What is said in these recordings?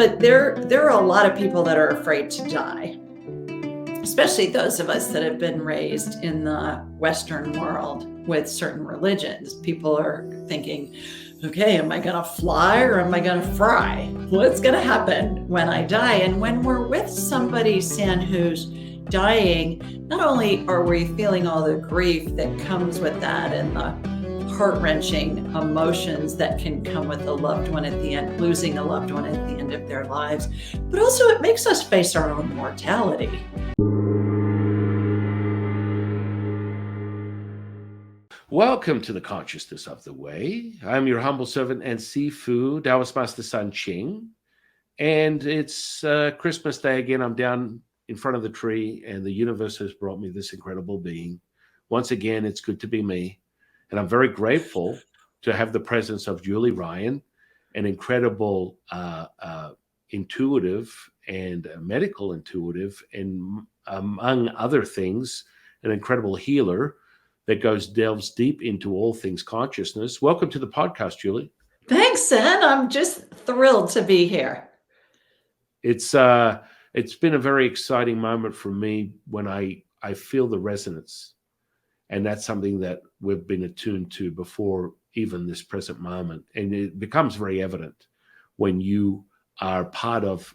But there are a lot of people that are afraid to die, especially those of us that have been raised in the Western world with certain religions. People are thinking, okay, am I going to fly or am I going to fry? What's going to happen when I die? And when we're with somebody, San, who's dying, not only are we feeling all the grief that comes with that and the heart-wrenching emotions that can come with a loved one at the end, losing a loved one at the end of their lives, but also it makes us face our own mortality. Welcome to the Consciousness of the Way. I'm your humble servant and Sifu, Taoist Master Sun Qing. And it's Christmas Day again. I'm down in front of the tree and the universe has brought me this incredible being. Once again, it's good to be me. And I'm very grateful to have the presence of Julie Ryan, an incredible intuitive and medical intuitive, and among other things, an incredible healer that delves deep into all things consciousness. Welcome to the podcast, Julie. Thanks, Sen. I'm just thrilled to be here. It's been a very exciting moment for me when I feel the resonance. And that's something that we've been attuned to before even this present moment. And it becomes very evident when you are part of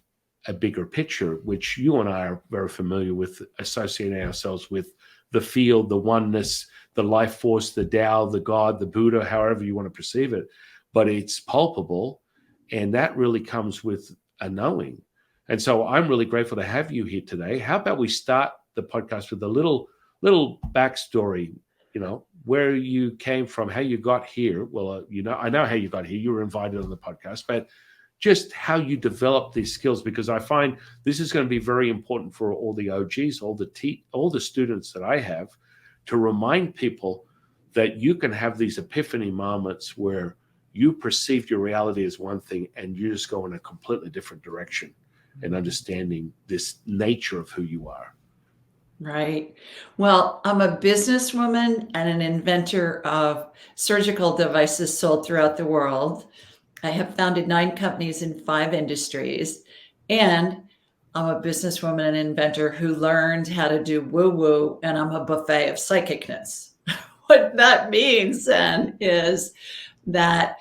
a bigger picture, which you and I are very familiar with, associating ourselves with the field, the oneness, the life force, the Tao, the God, the Buddha, however you want to perceive it. But it's palpable, and that really comes with a knowing. And so I'm really grateful to have you here today. How about we start the podcast with a little backstory, where you came from, how you got here. Well, I know how you got here. You were invited on the podcast, but just how you developed these skills, because I find this is going to be very important for all the OGs, all the students that I have, to remind people that you can have these epiphany moments where you perceived your reality as one thing and you just go in a completely different direction and understanding this nature of who you are. Right. Well, I'm a businesswoman and an inventor of surgical devices sold throughout the world. I have founded 9 companies in 5 industries, and I'm a businesswoman and inventor who learned how to do woo-woo, and I'm a buffet of psychicness. What that means then is that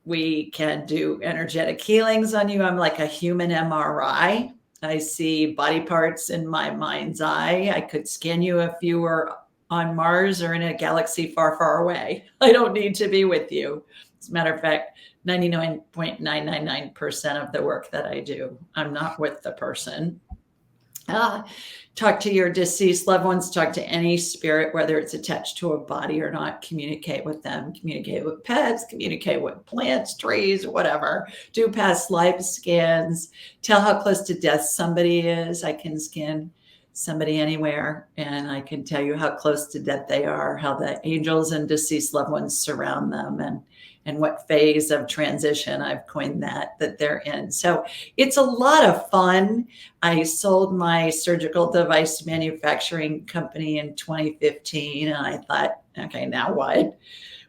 we can do energetic healings on you. I'm like a human MRI. I see body parts in my mind's eye. I could scan you if you were on Mars or in a galaxy far, far away. I don't need to be with you. As a matter of fact, 99.999% of the work that I do, I'm not with the person. Talk to your deceased loved ones, talk to any spirit, whether it's attached to a body or not, communicate with them, communicate with pets, communicate with plants, trees, whatever. Do past life scans, tell how close to death somebody is. I can scan somebody anywhere and I can tell you how close to death they are, how the angels and deceased loved ones surround them, and what phase of transition, I've coined that they're in. So it's a lot of fun. I sold my surgical device manufacturing company in 2015, and I thought, okay, now what?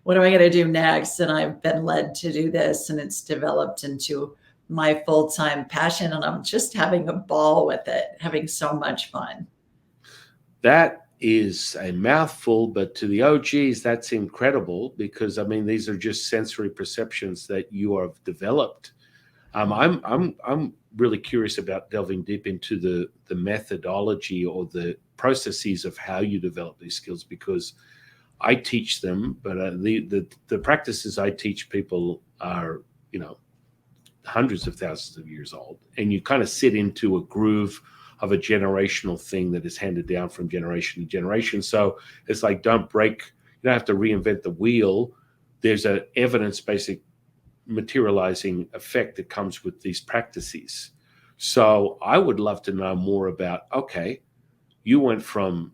What am I going to do next? And I've been led to do this, and it's developed into my full-time passion, and I'm just having a ball with it, having so much fun. That is a mouthful, but to the OGs, that's incredible, because these are just sensory perceptions that you have developed. I'm really curious about delving deep into the methodology or the processes of how you develop these skills, because I teach them, but the practices I teach people are hundreds of thousands of years old, and you kind of sit into a groove of a generational thing that is handed down from generation to generation. So it's like, don't have to reinvent the wheel. There's an evidence-based materializing effect that comes with these practices. So I would love to know more about, okay, you went from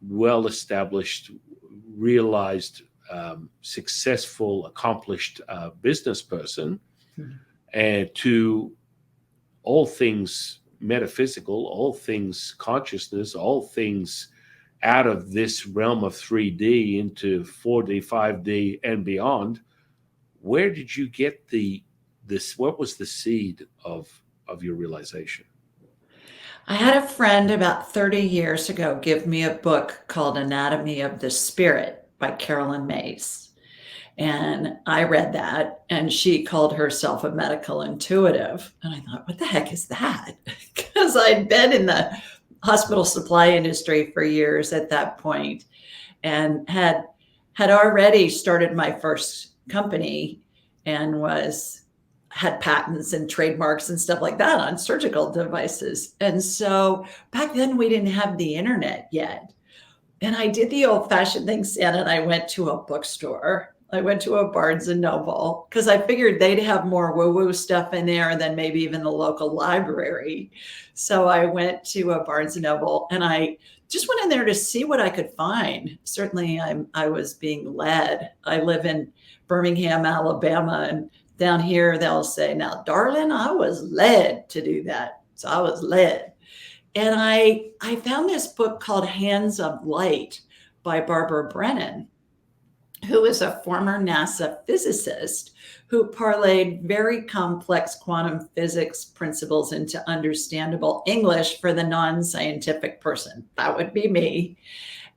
well-established, realized, successful, accomplished business person, and to all things metaphysical, all things consciousness, all things out of this realm of 3D into 4D, 5D, and beyond. Where did you get the this, what was the seed of your realization? I had a friend about 30 years ago give me a book called Anatomy of the Spirit by Carolyn Mays. And I read that, and she called herself a medical intuitive. And I thought, what the heck is that? Because I'd been in the hospital supply industry for years at that point, and had already started my first company, and had patents and trademarks and stuff like that on surgical devices. And so back then we didn't have the internet yet. And I did the old fashioned thing, Santa, and I went to a bookstore. I went to a Barnes and Noble because I figured they'd have more woo-woo stuff in there than maybe even the local library. So I went to a Barnes and Noble, and I just went in there to see what I could find. Certainly I was being led. I live in Birmingham, Alabama, and down here they'll say, now, darling, I was led to do that. So I was led. And I found this book called Hands of Light by Barbara Brennan, who is a former NASA physicist who parlayed very complex quantum physics principles into understandable English for the non-scientific person. That would be me.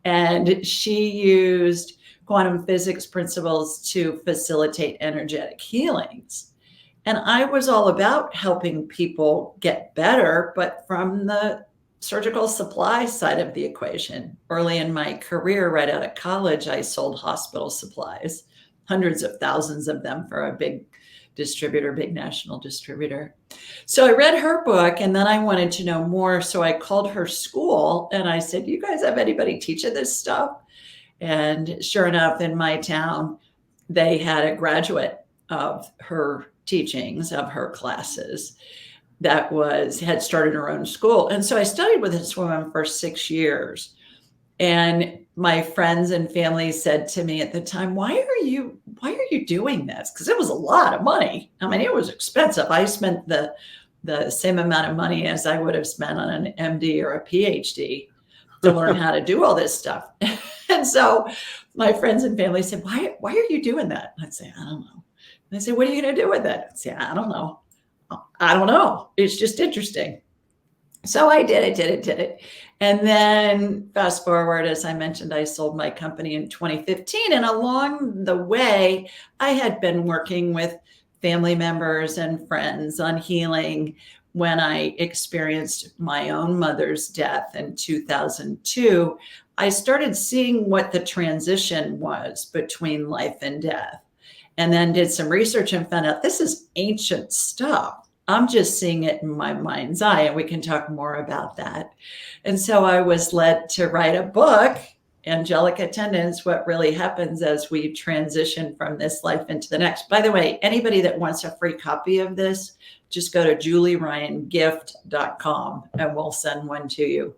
And she used quantum physics principles to facilitate energetic healings. And I was all about helping people get better, but from the surgical supply side of the equation. Early in my career, right out of college, I sold hospital supplies, hundreds of thousands of them for a big distributor, big national distributor. So I read her book, and then I wanted to know more. So I called her school and I said, you guys have anybody teaching this stuff? And sure enough, in my town, they had a graduate of her teachings, of her classes, that had started her own school. And so I studied with this woman for 6 years. And my friends and family said to me at the time, why are you doing this? Because it was a lot of money. I mean, it was expensive. I spent the same amount of money as I would have spent on an MD or a PhD to learn how to do all this stuff. And so my friends and family said, why are you doing that? I'd say, I don't know. And they say, what are you going to do with it? I'd say, I don't know. It's just interesting. So I did it. And then fast forward, as I mentioned, I sold my company in 2015. And along the way, I had been working with family members and friends on healing when I experienced my own mother's death in 2002. I started seeing what the transition was between life and death, and then did some research and found out this is ancient stuff. I'm just seeing it in my mind's eye, and we can talk more about that. And so I was led to write a book, Angelic Attendants, What Really Happens as We Transition from This Life into the Next. By the way, anybody that wants a free copy of this, just go to julieryangift.com and we'll send one to you.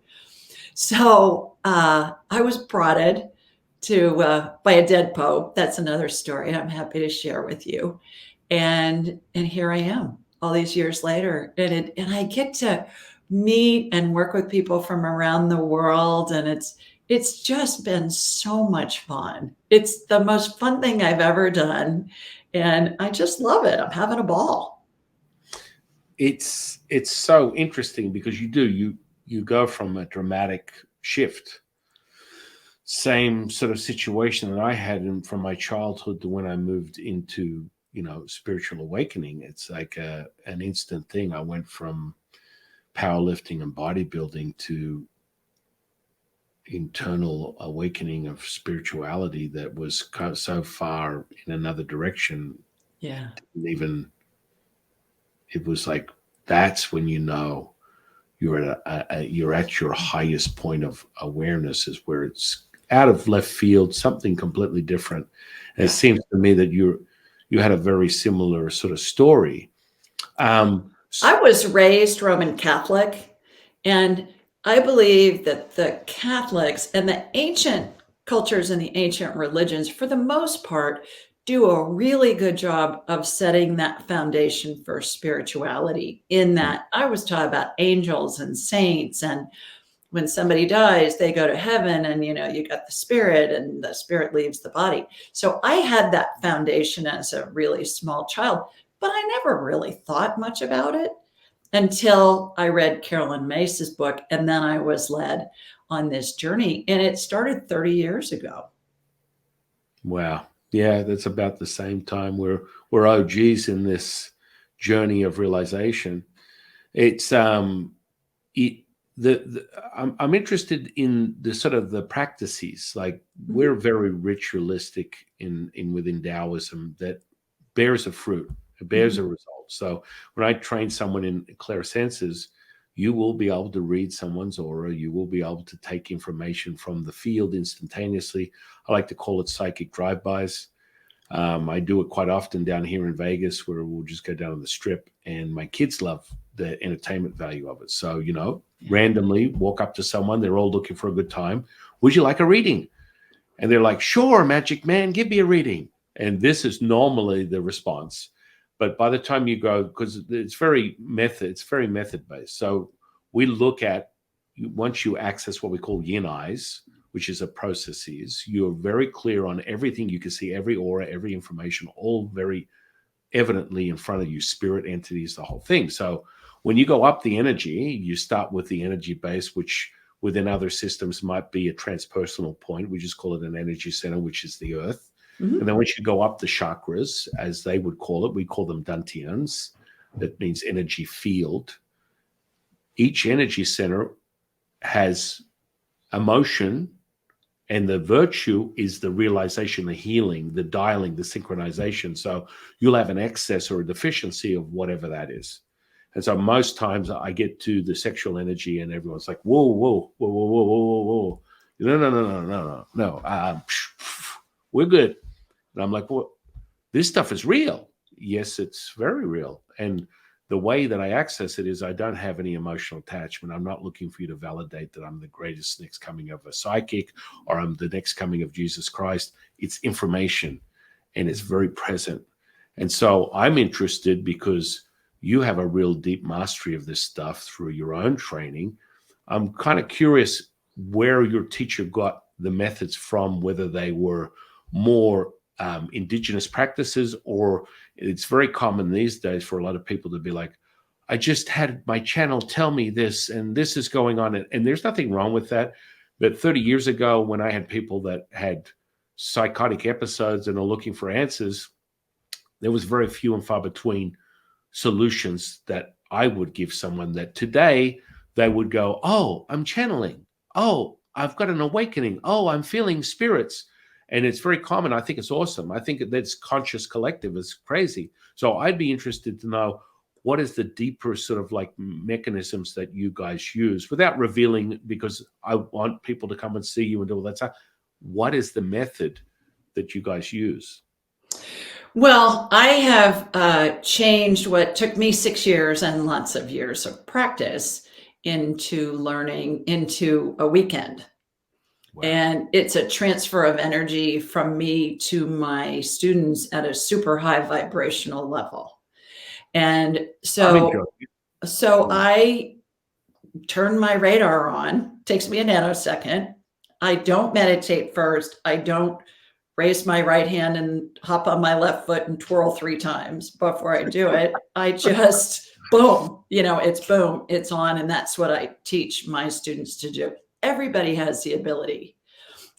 So I was prodded to by a dead pope. That's another story I'm happy to share with you. And here I am all these years later. And I get to meet and work with people from around the world. And it's just been so much fun. It's the most fun thing I've ever done. And I just love it. I'm having a ball. It's so interesting because you go from a dramatic shift. Same sort of situation that I had from my childhood to when I moved into, spiritual awakening. It's like an instant thing. I went from powerlifting and bodybuilding to internal awakening of spirituality that was kind of so far in another direction. Yeah. It was like, that's when you're at your highest point of awareness, is where it's out of left field, something completely different. And it seems to me that you had a very similar sort of story. I was raised Roman Catholic, and I believe that the Catholics and the ancient cultures and the ancient religions, for the most part, do a really good job of setting that foundation for spirituality, in that I was taught about angels and saints, and when somebody dies, they go to heaven, and you got the spirit, and the spirit leaves the body. So I had that foundation as a really small child. but I never really thought much about it until I read Carolyn Mace's book. And then I was led on this journey, and it started 30 years ago. Wow. Yeah, that's about the same time we're OGs in this journey of realization. It's I'm interested in the sort of the practices. Like, we're very ritualistic in within Taoism that bears a fruit, it bears a result. So when I train someone in clairsenses, you will be able to read someone's aura. You will be able to take information from the field instantaneously. I like to call it psychic drive-bys. I do it quite often down here in Vegas, where we'll just go down on the strip, and my kids love the entertainment value of it. So, randomly walk up to someone, they're all looking for a good time. Would you like a reading? And they're like, sure, magic man, give me a reading. And this is normally the response. But by the time you go, because it's very method based. So we look at, once you access what we call yin eyes, which is a processes, you're very clear on everything. You can see every aura, every information, all very evidently in front of you, spirit entities, the whole thing. So when you go up the energy, you start with the energy base, which within other systems might be a transpersonal point. We just call it an energy center, which is the earth. And then once you go up the chakras, as they would call it, we call them dantians. That means energy field. Each energy center has emotion, and the virtue is the realization, the healing, the dialing, the synchronization. So you'll have an excess or a deficiency of whatever that is. And so most times I get to the sexual energy and everyone's like, whoa, whoa, whoa, whoa, whoa, whoa, whoa. No. We're good. And I'm like, well, this stuff is real. Yes, it's very real. And the way that I access it is I don't have any emotional attachment. I'm not looking for you to validate that I'm the greatest next coming of a psychic or I'm the next coming of Jesus Christ. It's information, and it's very present. And so I'm interested because you have a real deep mastery of this stuff through your own training. I'm kind of curious where your teacher got the methods from, whether they were more indigenous practices, or it's very common these days for a lot of people to be like, I just had my channel tell me this, and this is going on. And there's nothing wrong with that. But 30 years ago, when I had people that had psychotic episodes and are looking for answers, there was very few and far between solutions that I would give someone that today they would go, oh, I'm channeling. Oh, I've got an awakening. Oh, I'm feeling spirits. And it's very common. I think it's awesome. I think that's conscious collective is crazy. So I'd be interested to know, what is the deeper sort of like mechanisms that you guys use, without revealing, because I want people to come and see you and do all that stuff. What is the method that you guys use? Well, I have changed what took me 6 years and lots of years of practice into learning into a weekend. Wow. And it's a transfer of energy from me to my students at a super high vibrational level. And so I turn my radar on, takes me a nanosecond. I don't meditate first. I don't raise my right hand and hop on my left foot and twirl 3 times before I do it. I just, boom, it's boom, it's on. And that's what I teach my students to do. Everybody has the ability.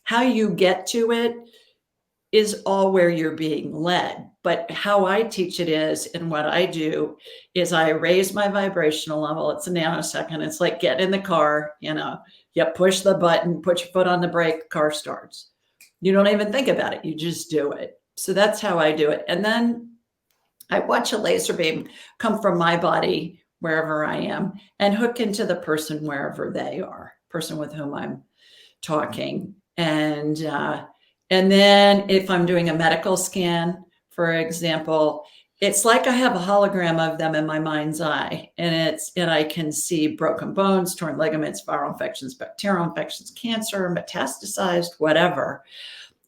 How you get to it is all where you're being led. But how I teach it is, and what I do is I raise my vibrational level. It's a nanosecond. It's like getting in the car, you push the button, put your foot on the brake, the car starts. You don't even think about it. You just do it. So that's how I do it. And then I watch a laser beam come from my body, wherever I am, and hook into the person wherever they are, person with whom I'm talking. And then if I'm doing a medical scan, for example, it's like I have a hologram of them in my mind's eye, and I can see broken bones, torn ligaments, viral infections, bacterial infections, cancer, metastasized, whatever.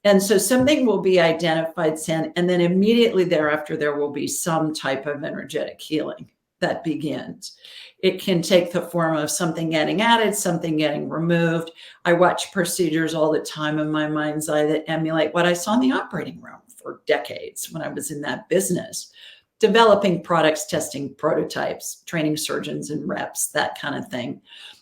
And so something will be identified, and then immediately thereafter, there will be some type of energetic healing that begins. It can take the form of something getting added, something getting removed. I watch procedures all the time in my mind's eye that emulate what I saw in the operating room for decades when I was in that business. developing products, testing prototypes, training surgeons and reps, that kind of thing.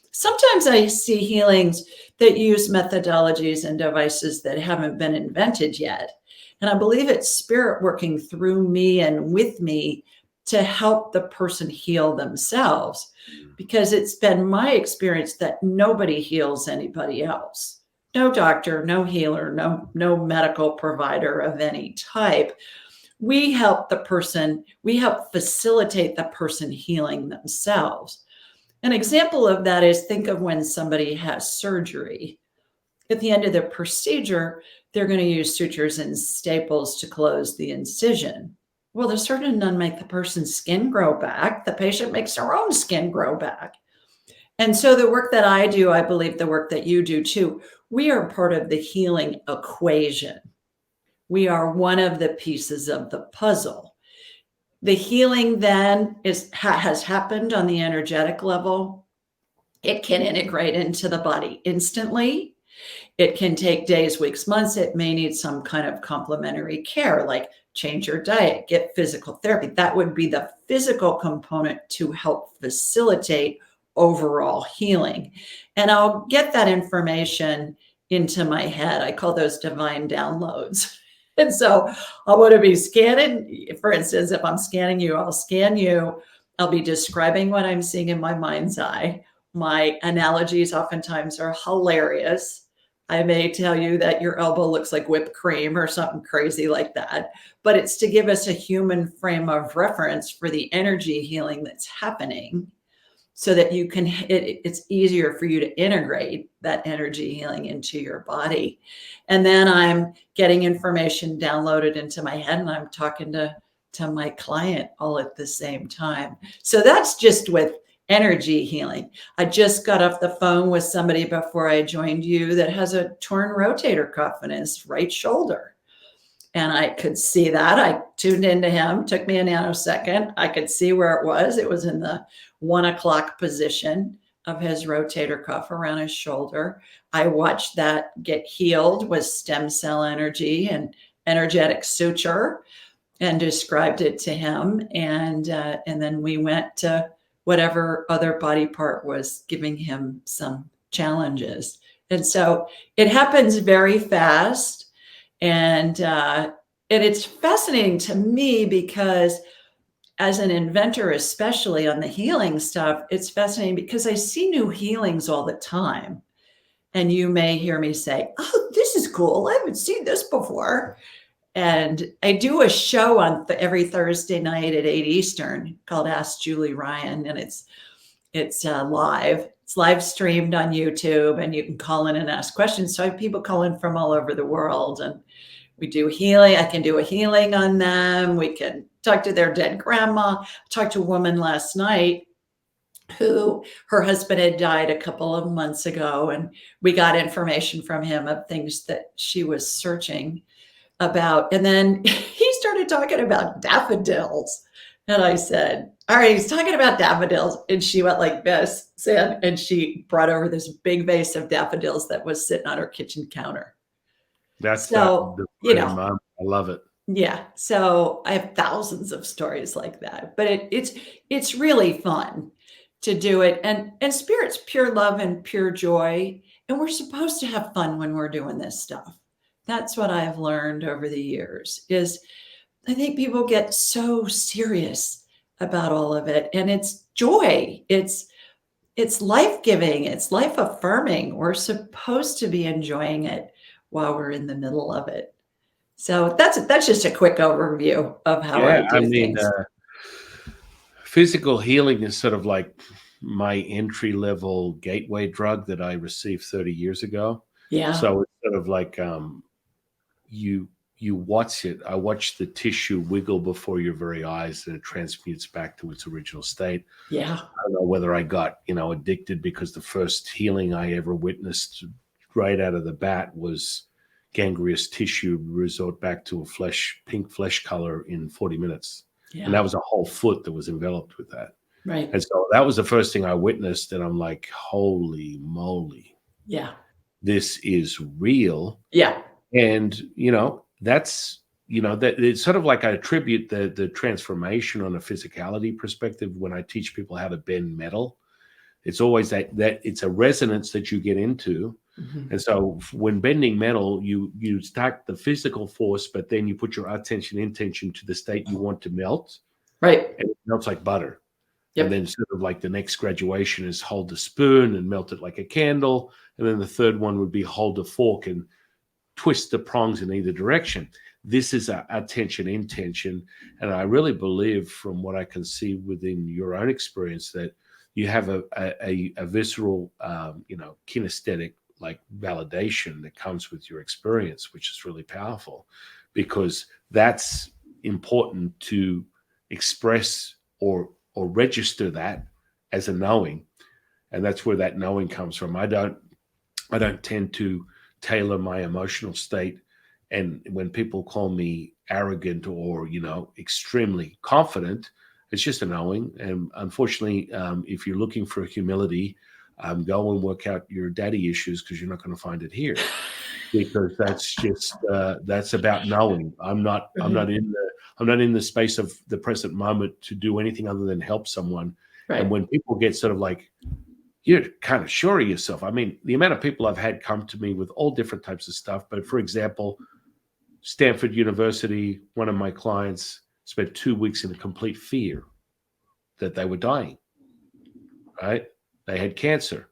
Sometimes I see healings that use methodologies and devices that haven't been invented yet. And I believe it's spirit working through me and with me to help the person heal themselves, because it's been my experience that nobody heals anybody else. No doctor, no healer, no medical provider of any type. We help the person, we help facilitate the person healing themselves. An example of that is, think of when somebody has surgery. At the end of the procedure, they're going to use sutures and staples to close the incision. Well, the surgeon doesn't make the person's skin grow back. The patient makes their own skin grow back. And so the work that I do, I believe the work that you do too, we are part of the healing equation. We are one of the pieces of the puzzle. The healing then has happened on the energetic level. It can integrate into the body instantly. It can take days, weeks, months. It may need some kind of complementary care, like change your diet, get physical therapy. That would be the physical component to help facilitate overall healing. And I'll get that information into my head. I call those divine downloads. And so I want to be scanning. For instance, if I'm scanning you, I'll scan you. I'll be describing what I'm seeing in my mind's eye. My analogies oftentimes are hilarious. I may tell you that your elbow looks like whipped cream or something crazy like that, but it's to give us a human frame of reference for the energy healing that's happening, so that you can, it's easier for you to integrate that energy healing into your body. And then I'm getting information downloaded into my head, and I'm talking to my client all at the same time. So that's just with energy healing. I just got off the phone with somebody before I joined you that has a torn rotator cuff in his right shoulder. And I could see that. I tuned into him, took me a nanosecond. I could see where it was. It was in the 1 o'clock position of his rotator cuff around his shoulder. I watched that get healed with stem cell energy and energetic suture, and described it to him. And then we went to whatever other body part was giving him some challenges. And so it happens very fast. And it's fascinating to me because as an inventor, especially on the healing stuff, it's fascinating because I see new healings all the time. And you may hear me say, oh, this is cool. I haven't seen this before. And I do a show on every Thursday night at 8 Eastern called Ask Julie Ryan. And it's live. It's live streamed on YouTube, and you can call in and ask questions. So I have people call in from all over the world, and we do healing. I can do a healing on them. We can talk to their dead grandma. I talked to a woman last night who her husband had died a couple of months ago, and we got information from him of things that she was searching about. And then he started talking about daffodils. And I said, all right, he's talking about daffodils. And she went like this, and she brought over this big vase of daffodils that was sitting on her kitchen counter. That's so, I love it. Yeah. So I have thousands of stories like that, but it's really fun to do it. And spirit's pure love and pure joy. And we're supposed to have fun when we're doing this stuff. That's what I've learned over the years. Is I think people get so serious about all of it, and it's joy. It's life-giving. It's life-affirming. We're supposed to be enjoying it while we're in the middle of it. So that's just a quick overview of how I do things. Physical healing is sort of like my entry-level gateway drug that I received 30 years ago. Yeah. So it's sort of like you watch it. I watch the tissue wiggle before your very eyes, and it transmutes back to its original state. Yeah. I don't know whether I got, addicted because the first healing I ever witnessed right out of the bat was gangrenous tissue resort back to a pink flesh color in 40 minutes. Yeah. And that was a whole foot that was enveloped with that. Right. And so that was the first thing I witnessed. And I'm like, holy moly. Yeah. This is real. Yeah. And, that's that it's sort of like I attribute the transformation on a physicality perspective when I teach people how to bend metal. It's always that it's a resonance that you get into. Mm-hmm. And so when bending metal, you start the physical force, but then you put your intention to the state you want to melt. Right. And it melts like butter. Yep. And then sort of like the next graduation is hold the spoon and melt it like a candle. And then the third one would be hold the fork and twist the prongs in either direction. This is a attention intention. And I really believe from what I can see within your own experience that you have a visceral, kinesthetic like validation that comes with your experience, which is really powerful because that's important to express or register that as a knowing. And that's where that knowing comes from. I don't tend to tailor my emotional state. And when people call me arrogant or, extremely confident, it's just a knowing. And unfortunately, if you're looking for humility, go and work out your daddy issues because you're not going to find it here. Because that's just that's about knowing. I'm not in the space of the present moment to do anything other than help someone. Right. And when people get sort of like, you're kind of sure of yourself. I mean, the amount of people I've had come to me with all different types of stuff. But for example, Stanford University, one of my clients spent 2 weeks in complete fear that they were dying, right? They had cancer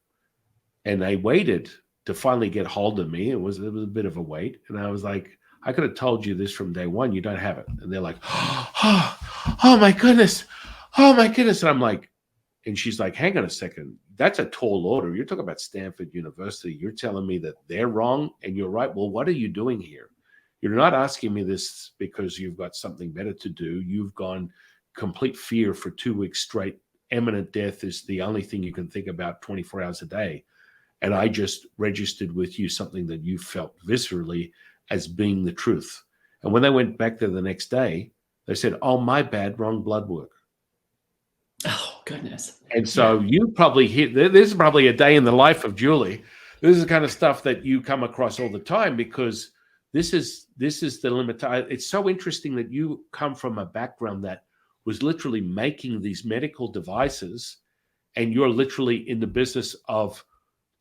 and they waited to finally get hold of me. It was a bit of a wait. And I was like, I could have told you this from day one. You don't have it. And they're like, oh my goodness. Oh my goodness. And I'm like, and she's like, hang on a second. That's a tall order. You're talking about Stanford University. You're telling me that they're wrong and you're right. Well, what are you doing here? You're not asking me this because you've got something better to do. You've gone complete fear for 2 weeks straight. Imminent death is the only thing you can think about 24 hours a day. And I just registered with you something that you felt viscerally as being the truth. And when they went back there the next day, they said, oh, my bad, wrong blood work. Oh, goodness. And so you probably hear, this is probably a day in the life of Julie. This is the kind of stuff that you come across all the time because this is the limit. It's so interesting that you come from a background that was literally making these medical devices, and you're literally in the business of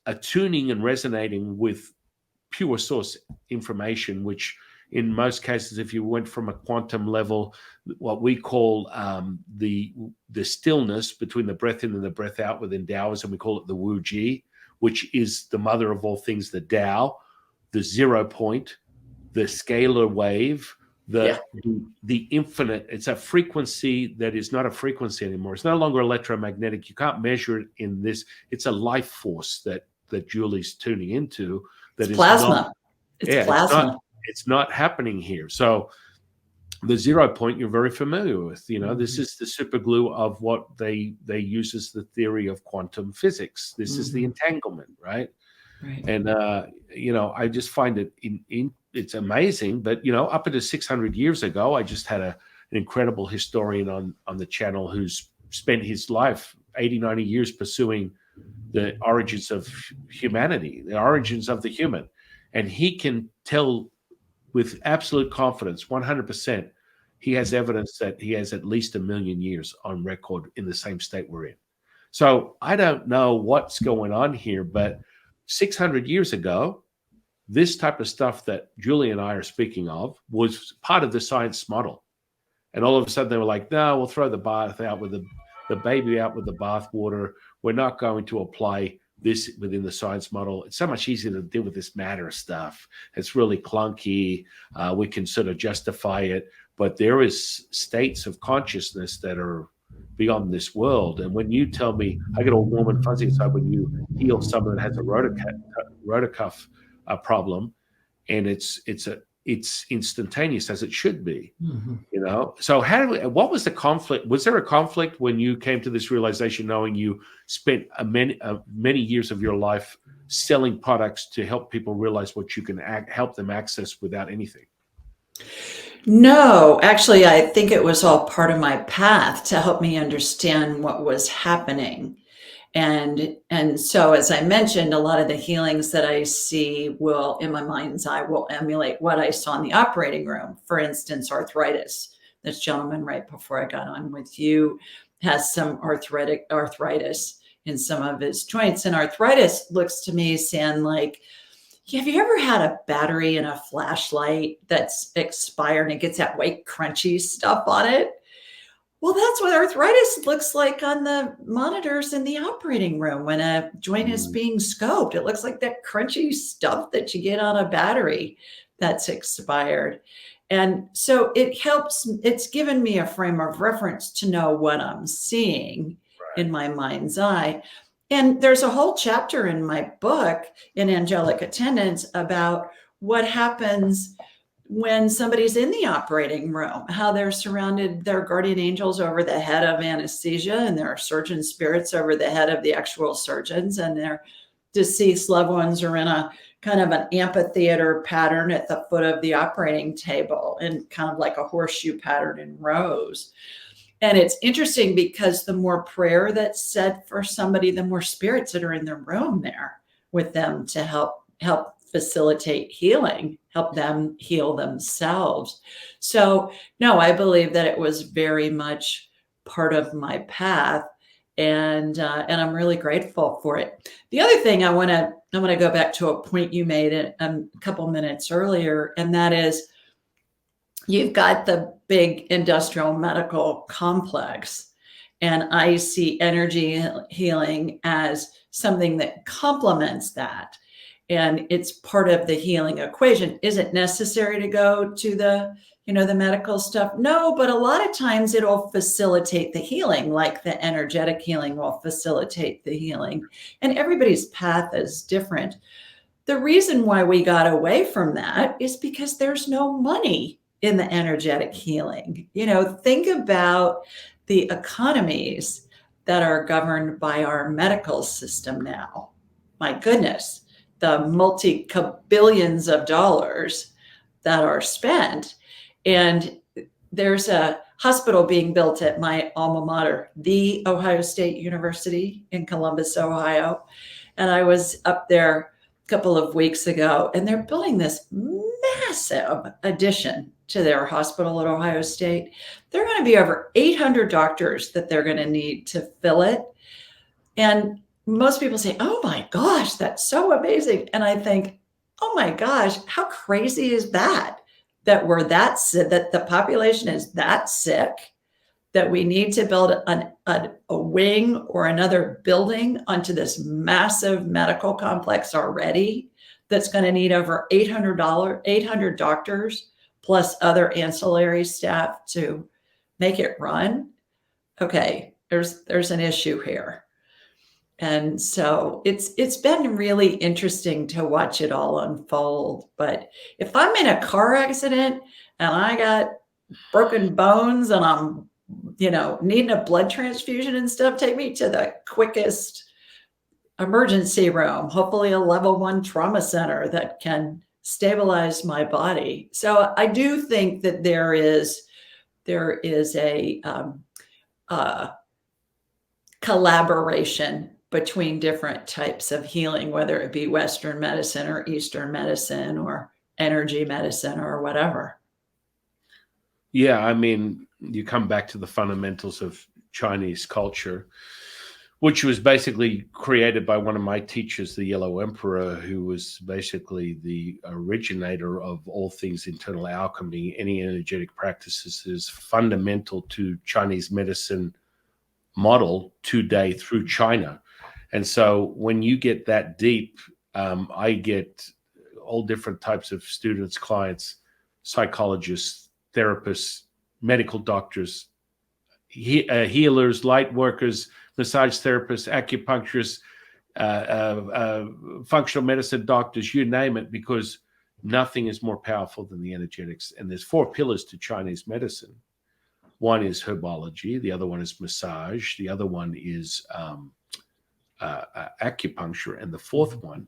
attuning and resonating with pure source information, which in most cases, if you went from a quantum level, what we call the stillness between the breath in and the breath out within Taoism, we call it the Wu Ji, which is the mother of all things, the Tao, the 0 point, the scalar wave, the infinite. It's a frequency that is not a frequency anymore. It's no longer electromagnetic. You can't measure it in this. It's a life force that Julie's tuning into. That is plasma. It's plasma. It's not happening here. So the 0 point you're very familiar with. This is the super glue of what they use as the theory of quantum physics. This is the entanglement, right? Right. And I just find it it's amazing. But up until 600 years ago, I just had an incredible historian on the channel who's spent his life 80, 90 years pursuing the origins of humanity, the origins of the human. And he can tell with absolute confidence, 100%, he has evidence that he has at least 1 million years on record in the same state we're in. So I don't know what's going on here, but 600 years ago, this type of stuff that Julie and I are speaking of was part of the science model. And all of a sudden they were like, no, we'll throw the bath out with the baby out with the bath water. We're not going to apply this within the science model. It's so much easier to deal with this matter stuff. It's really clunky. We can sort of justify it, but there is states of consciousness that are beyond this world. And when you tell me, I get all warm and fuzzy inside when you heal someone that has a rotacuff problem, and it's instantaneous as it should be. So what was the conflict? Was there a conflict when you came to this realization, knowing you spent many years of your life selling products to help people realize what you can help them access without anything? No, actually, I think it was all part of my path to help me understand what was happening. And so, as I mentioned, a lot of the healings that I see will, in my mind's eye, will emulate what I saw in the operating room. For instance, arthritis. This gentleman right before I got on with you has some arthritis in some of his joints. And arthritis looks to me, San, like, have you ever had a battery in a flashlight that's expired and it gets that white crunchy stuff on it? Well, that's what arthritis looks like on the monitors in the operating room when a joint is being scoped. It looks like that crunchy stuff that you get on a battery that's expired. And so it helps, it's given me a frame of reference to know what I'm seeing in my mind's eye. And there's a whole chapter in my book, in Angelic Attendants, about what happens when somebody's in the operating room, how they're surrounded, their guardian angels over the head of anesthesia, and there are surgeon spirits over the head of the actual surgeons, and their deceased loved ones are in a kind of an amphitheater pattern at the foot of the operating table, and kind of like a horseshoe pattern in rows. And it's interesting because the more prayer that's said for somebody, the more spirits that are in the room there with them to help facilitate healing, help them heal themselves. So no, I believe that it was very much part of my path, and I'm really grateful for it. The other thing I want to go back to a point you made a couple minutes earlier, and that is, you've got the big industrial medical complex, and I see energy healing as something that complements that. And it's part of the healing equation. Is it necessary to go to the medical stuff? No, but a lot of times it'll facilitate the healing, like the energetic healing will facilitate the healing. And everybody's path is different. The reason why we got away from that is because there's no money in the energetic healing. Think about the economies that are governed by our medical system now. My goodness, the multi-billions of dollars that are spent. And there's a hospital being built at my alma mater, the Ohio State University in Columbus, Ohio. And I was up there a couple of weeks ago, and they're building this massive addition to their hospital at Ohio State. There are going to be over 800 doctors that they're going to need to fill it. And most people say, oh my gosh, that's so amazing. And I think, oh my gosh, how crazy is that? That we're that sick, that the population is that sick, that we need to build a wing or another building onto this massive medical complex already, that's going to need over 800 doctors plus other ancillary staff to make it run. Okay, there's an issue here. And so it's been really interesting to watch it all unfold. But if I'm in a car accident and I got broken bones and I'm, needing a blood transfusion and stuff, take me to the quickest emergency room, hopefully a level 1 trauma center that can stabilize my body. So I do think that there is a collaboration between different types of healing, whether it be Western medicine or Eastern medicine or energy medicine or whatever. Yeah, I mean, you come back to the fundamentals of Chinese culture, which was basically created by one of my teachers, the Yellow Emperor, who was basically the originator of all things internal alchemy. Any energetic practices is fundamental to Chinese medicine model today through China. And so when you get that deep, I get all different types of students, clients, psychologists, therapists, medical doctors, healers, light workers, massage therapists, acupuncturists, functional medicine doctors, you name it, because nothing is more powerful than the energetics. And there's 4 pillars to Chinese medicine. One is herbology, the other one is massage, the other one is acupuncture, and the 4th one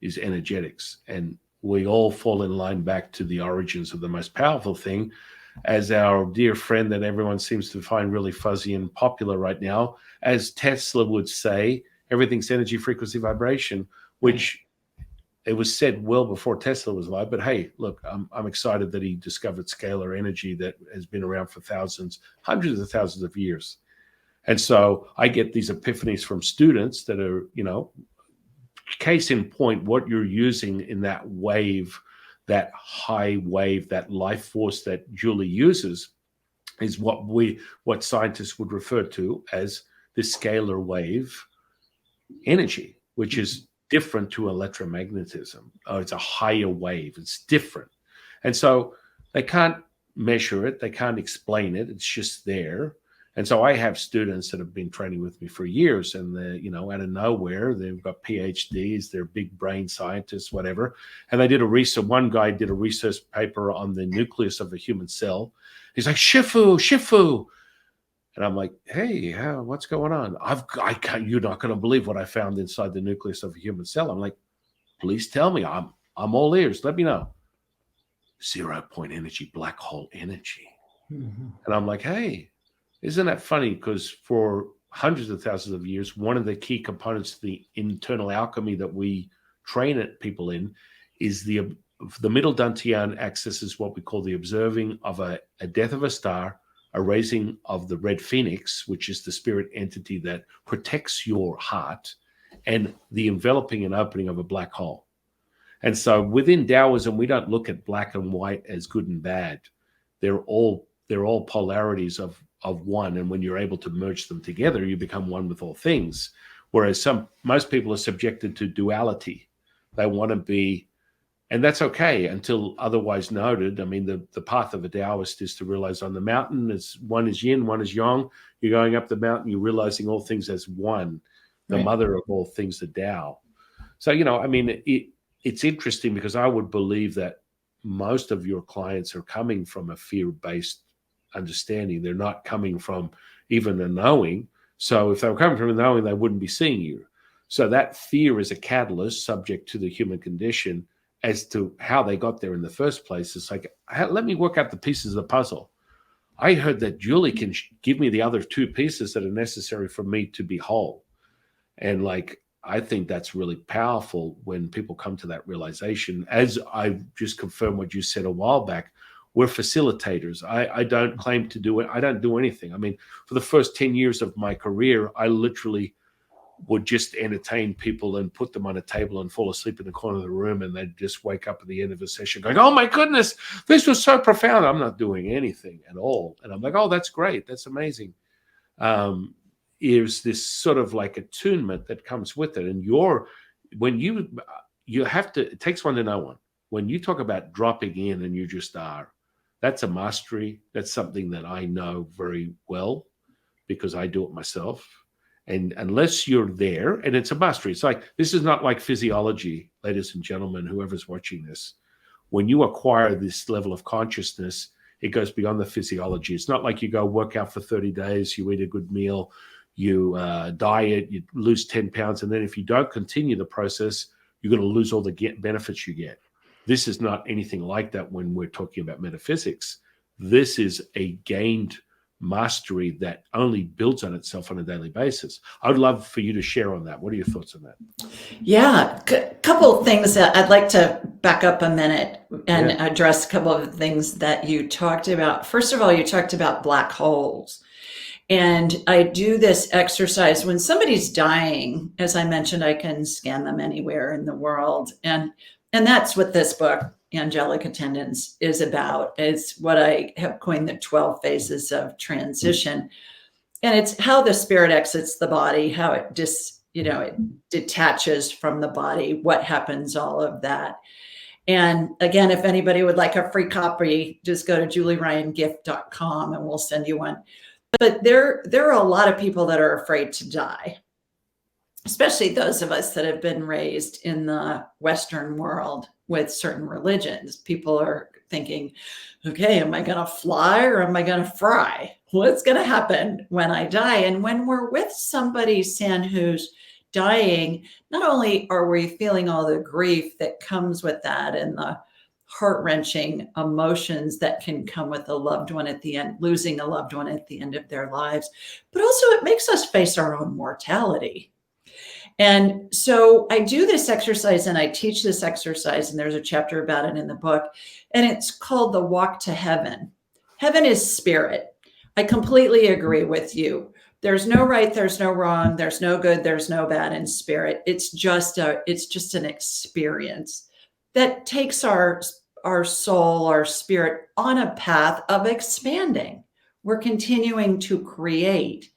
is energetics. And we all fall in line back to the origins of the most powerful thing, as our dear friend that everyone seems to find really fuzzy and popular right now, as Tesla would say, everything's energy, frequency, vibration, which it was said well before Tesla was alive. But hey, look, I'm excited that he discovered scalar energy that has been around for thousands, hundreds of thousands of years. And so I get these epiphanies from students that are, case in point, what you're using in that wave, that high wave, that life force that Julie uses is what scientists would refer to as the scalar wave energy, which is different to electromagnetism. It's a higher wave. It's different. And so they can't measure it. They can't explain it. It's just there. And so I have students that have been training with me for years, and out of nowhere, they've got PhDs, they're big brain scientists, whatever. And they did one guy did a research paper on the nucleus of a human cell. He's like, Shifu. And I'm like, hey, what's going on? You're not going to believe what I found inside the nucleus of a human cell. I'm like, please tell me. I'm all ears. Let me know. 0-point energy, black hole energy. Mm-hmm. And I'm like, hey, isn't that funny? Because for hundreds of thousands of years, one of the key components of the internal alchemy that we train people in is the middle Dantian axis is what we call the observing of a death of a star, a raising of the red phoenix, which is the spirit entity that protects your heart, and the enveloping and opening of a black hole. And so within Taoism, we don't look at black and white as good and bad. They're all polarities of one, and when you're able to merge them together, you become one with all things. Whereas most people are subjected to duality. They want to be, and that's okay until otherwise noted. I mean, the path of a Taoist is to realize on the mountain, one is yin, one is yang. You're going up the mountain, you're realizing all things as one, the mother of all things, the Tao. So, it's interesting because I would believe that most of your clients are coming from a fear-based understanding. They're not coming from even a knowing. So if they were coming from a knowing, they wouldn't be seeing you. So that fear is a catalyst subject to the human condition as to how they got there in the first place. It's like, let me work out the pieces of the puzzle. I heard that Julie can give me the other two pieces that are necessary for me to be whole. And I think that's really powerful when people come to that realization. As I just confirmed what you said a while back, we're facilitators. I don't claim to do it. I don't do anything. I mean, for the first 10 years of my career, I literally would just entertain people and put them on a table and fall asleep in the corner of the room, and they'd just wake up at the end of a session going, oh my goodness, this was so profound. I'm not doing anything at all. And I'm like, oh, that's great. That's amazing. Is this sort of like attunement that comes with it. And you have to, it takes one to know one. When you talk about dropping in and you just are, that's a mastery. That's something that I know very well because I do it myself. And unless you're there, and it's a mastery, it's like, this is not like physiology, ladies and gentlemen, whoever's watching this. When you acquire this level of consciousness, it goes beyond the physiology. It's not like you go work out for 30 days, you eat a good meal, you diet, you lose 10 pounds. And then if you don't continue the process, you're going to lose all the benefits you get. This is not anything like that when we're talking about metaphysics. This is a gained mastery that only builds on itself on a daily basis. I would love for you to share on that. What are your thoughts on that? Yeah, couple of things that I'd like to back up a minute and address a couple of things that you talked about. First of all, you talked about black holes. And I do this exercise when somebody's dying. As I mentioned, I can scan them anywhere in the world. And that's what this book, Angelic Attendants, is about. It's what I have coined the 12 phases of transition. And it's how the spirit exits the body, how it it detaches from the body, what happens, all of that. And again, if anybody would like a free copy, just go to julieryangift.com and we'll send you one. But there are a lot of people that are afraid to die, especially those of us that have been raised in the Western world with certain religions. People are thinking, okay, am I going to fly or am I going to fry? What's going to happen when I die? And when we're with somebody, San, who's dying, not only are we feeling all the grief that comes with that and the heart-wrenching emotions that can come with a loved one at the end, losing a loved one at the end of their lives. But also it makes us face our own mortality. And so I do this exercise and I teach this exercise, and there's a chapter about it in the book, and it's called the walk to heaven. Heaven is spirit. I completely agree with you. There's no right, there's no wrong, there's no good, there's no bad in spirit. It's just an experience that takes our soul, our spirit on a path of expanding. We're continuing to create.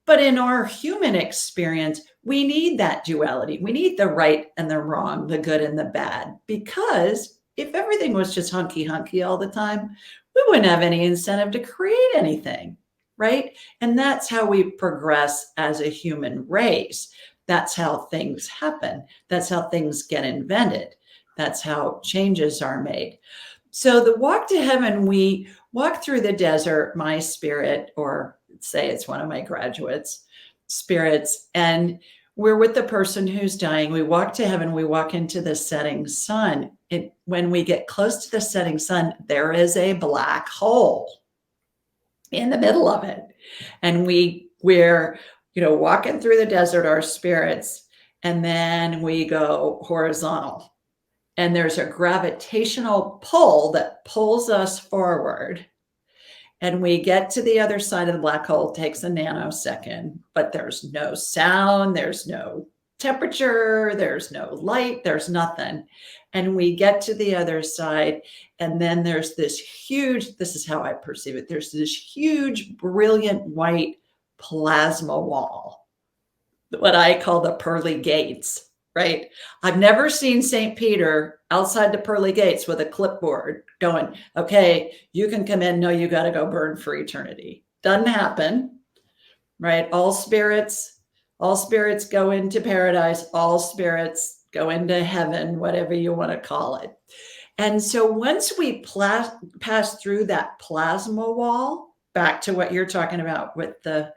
But in our human experience, we need that duality. We need the right and the wrong, the good and the bad, because if everything was just hunky all the time, we wouldn't have any incentive to create anything, right? And that's how we progress as a human race. That's how things happen. That's how things get invented. That's how changes are made. So the walk to heaven, we walk through the desert, my spirit, or say it's one of my graduates' spirits, and we're with the person who's dying. We walk to heaven, we walk into the setting sun. When we get close to the setting sun, there is a black hole in the middle of it. And we're walking through the desert, our spirits, and then we go horizontal. And there's a gravitational pull that pulls us forward. And we get to the other side of the black hole. It takes a nanosecond, but there's no sound, there's no temperature, there's no light, there's nothing. And we get to the other side, and then there's this this is how I perceive it, there's this huge, brilliant white plasma wall, what I call the pearly gates, right? I've never seen St. Peter outside the pearly gates with a clipboard going, okay, you can come in. No, you got to go burn for eternity. Doesn't happen, right? All spirits go into paradise. All spirits go into heaven, whatever you want to call it. And so once we pass through that plasma wall, back to what you're talking about with the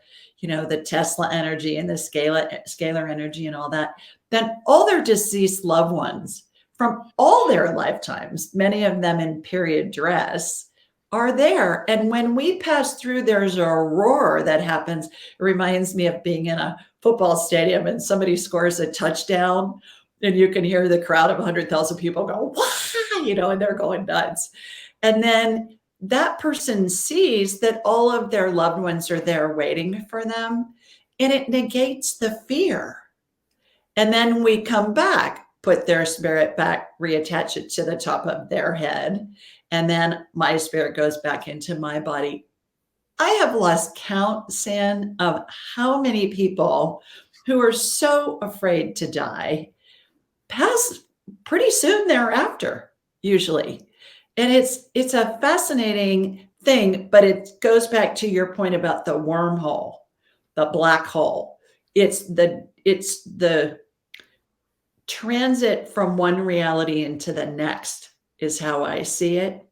Tesla energy and the scalar energy and all that, then all their deceased loved ones from all their lifetimes, many of them in period dress, are there. And when we pass through, there's a roar that happens. It reminds me of being in a football stadium and somebody scores a touchdown and you can hear the crowd of 100,000 people go, wow, and they're going nuts. And then that person sees that all of their loved ones are there waiting for them, and it negates the fear. And then we come back, put their spirit back, reattach it to the top of their head, and then my spirit goes back into my body. I have lost count, San, of how many people who are so afraid to die pass pretty soon thereafter, usually. And it's a fascinating thing, but it goes back to your point about the wormhole, the black hole. It's the transit from one reality into the next is how I see it.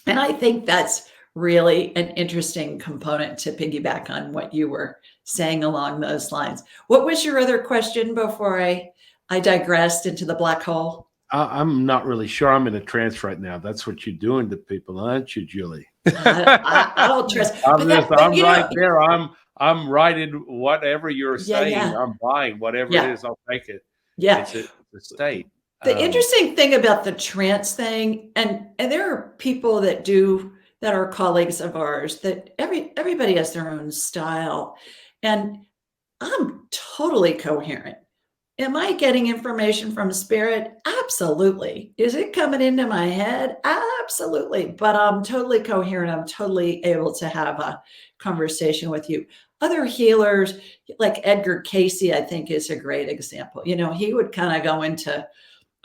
And I think that's really an interesting component to piggyback on what you were saying along those lines. What was your other question before I digressed into the black hole? I'm not really sure. I'm in a trance right now. That's what you're doing to people, aren't you, Julie? I don't trust. I'm right there. I'm right in whatever you're saying. Yeah. I'm buying whatever it is. I'll take it. Yeah, it's a state. The interesting thing about the trance thing, and there are people that are colleagues of ours, that everybody has their own style, and I'm totally coherent. Am I getting information from spirit? Absolutely. Is it coming into my head? Absolutely. But I'm totally coherent. I'm totally able to have a conversation with you. Other healers, like Edgar Casey, I think is a great example. He would kind of go into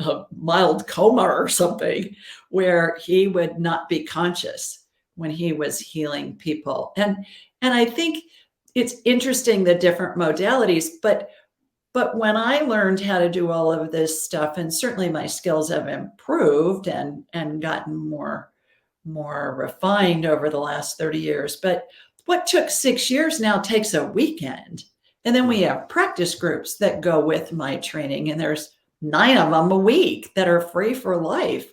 a mild coma or something where he would not be conscious when he was healing people. And I think it's interesting, the different modalities, but when I learned how to do all of this stuff, and certainly my skills have improved and gotten more refined over the last 30 years. But what took 6 years now takes a weekend. And then we have practice groups that go with my training. And there's 9 of them a week that are free for life.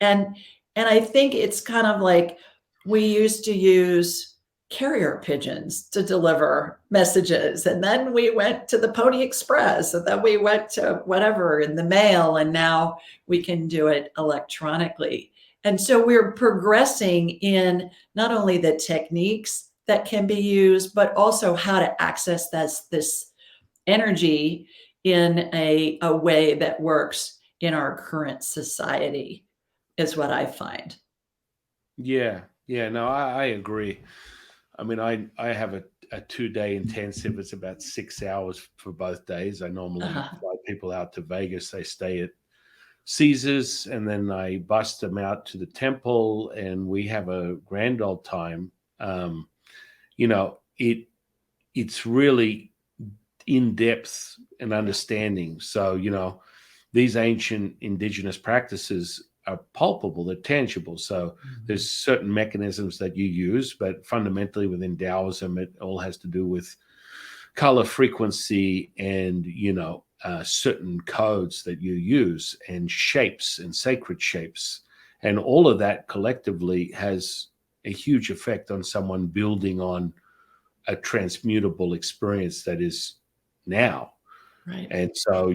And I think it's kind of like we used to use carrier pigeons to deliver messages, and then we went to the Pony Express, and then we went to whatever in the mail, and now we can do it electronically. And so we're progressing in not only the techniques that can be used, but also how to access this energy in a way that works in our current society, is what I find. Yeah, yeah, no, I agree. I mean, I have a 2-day intensive. It's about 6 hours for both days. I normally Uh-huh. fly people out to Vegas. They stay at Caesars, and then I bust them out to the temple, and we have a grand old time. You know, it's really in depth and understanding. So, these ancient indigenous practices are palpable, they're tangible. So there's certain mechanisms that you use, but fundamentally within Taoism, it all has to do with color frequency and, certain codes that you use and shapes and sacred shapes. And all of that collectively has a huge effect on someone building on a transmutable experience that is now. Right. And so,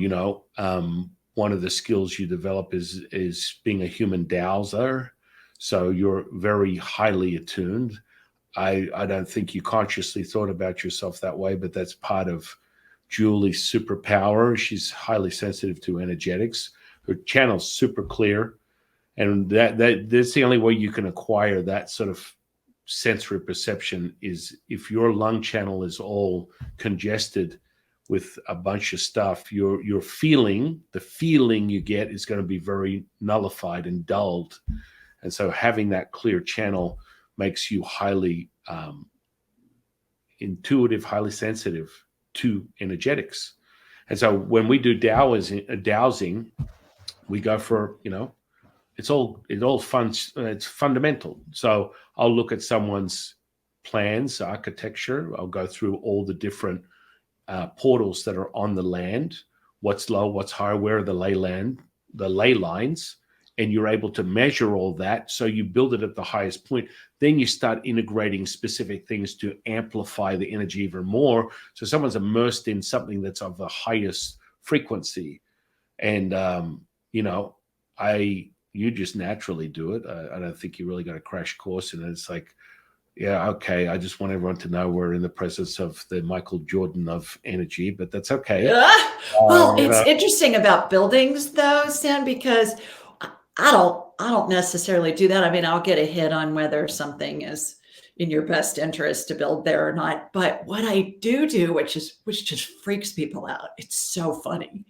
one of the skills you develop is being a human dowser. So you're very highly attuned. I don't think you consciously thought about yourself that way, but that's part of Julie's superpower. She's highly sensitive to energetics. Her channel's super clear, and that's the only way you can acquire that sort of sensory perception is if your lung channel is all congested with a bunch of stuff. The feeling you get is going to be very nullified and dulled, and so having that clear channel makes you highly intuitive, highly sensitive to energetics. And so when we do dowsing, we go for, it's all fun. It's fundamental. So I'll look at someone's plans, architecture. I'll go through all the different portals that are on the land. What's low, what's high, where are the ley lines, and you're able to measure all that. So you build it at the highest point. Then you start integrating specific things to amplify the energy even more. So someone's immersed in something that's of the highest frequency. And, you just naturally do it. I don't think you really got a crash course in it. It's like, yeah, okay, I just want everyone to know we're in the presence of the Michael Jordan of energy, but that's okay. Well, it's interesting about buildings though, Sam, because I don't necessarily do that. I mean, I'll get a hit on whether something is in your best interest to build there or not. But what I do, which just freaks people out, it's so funny,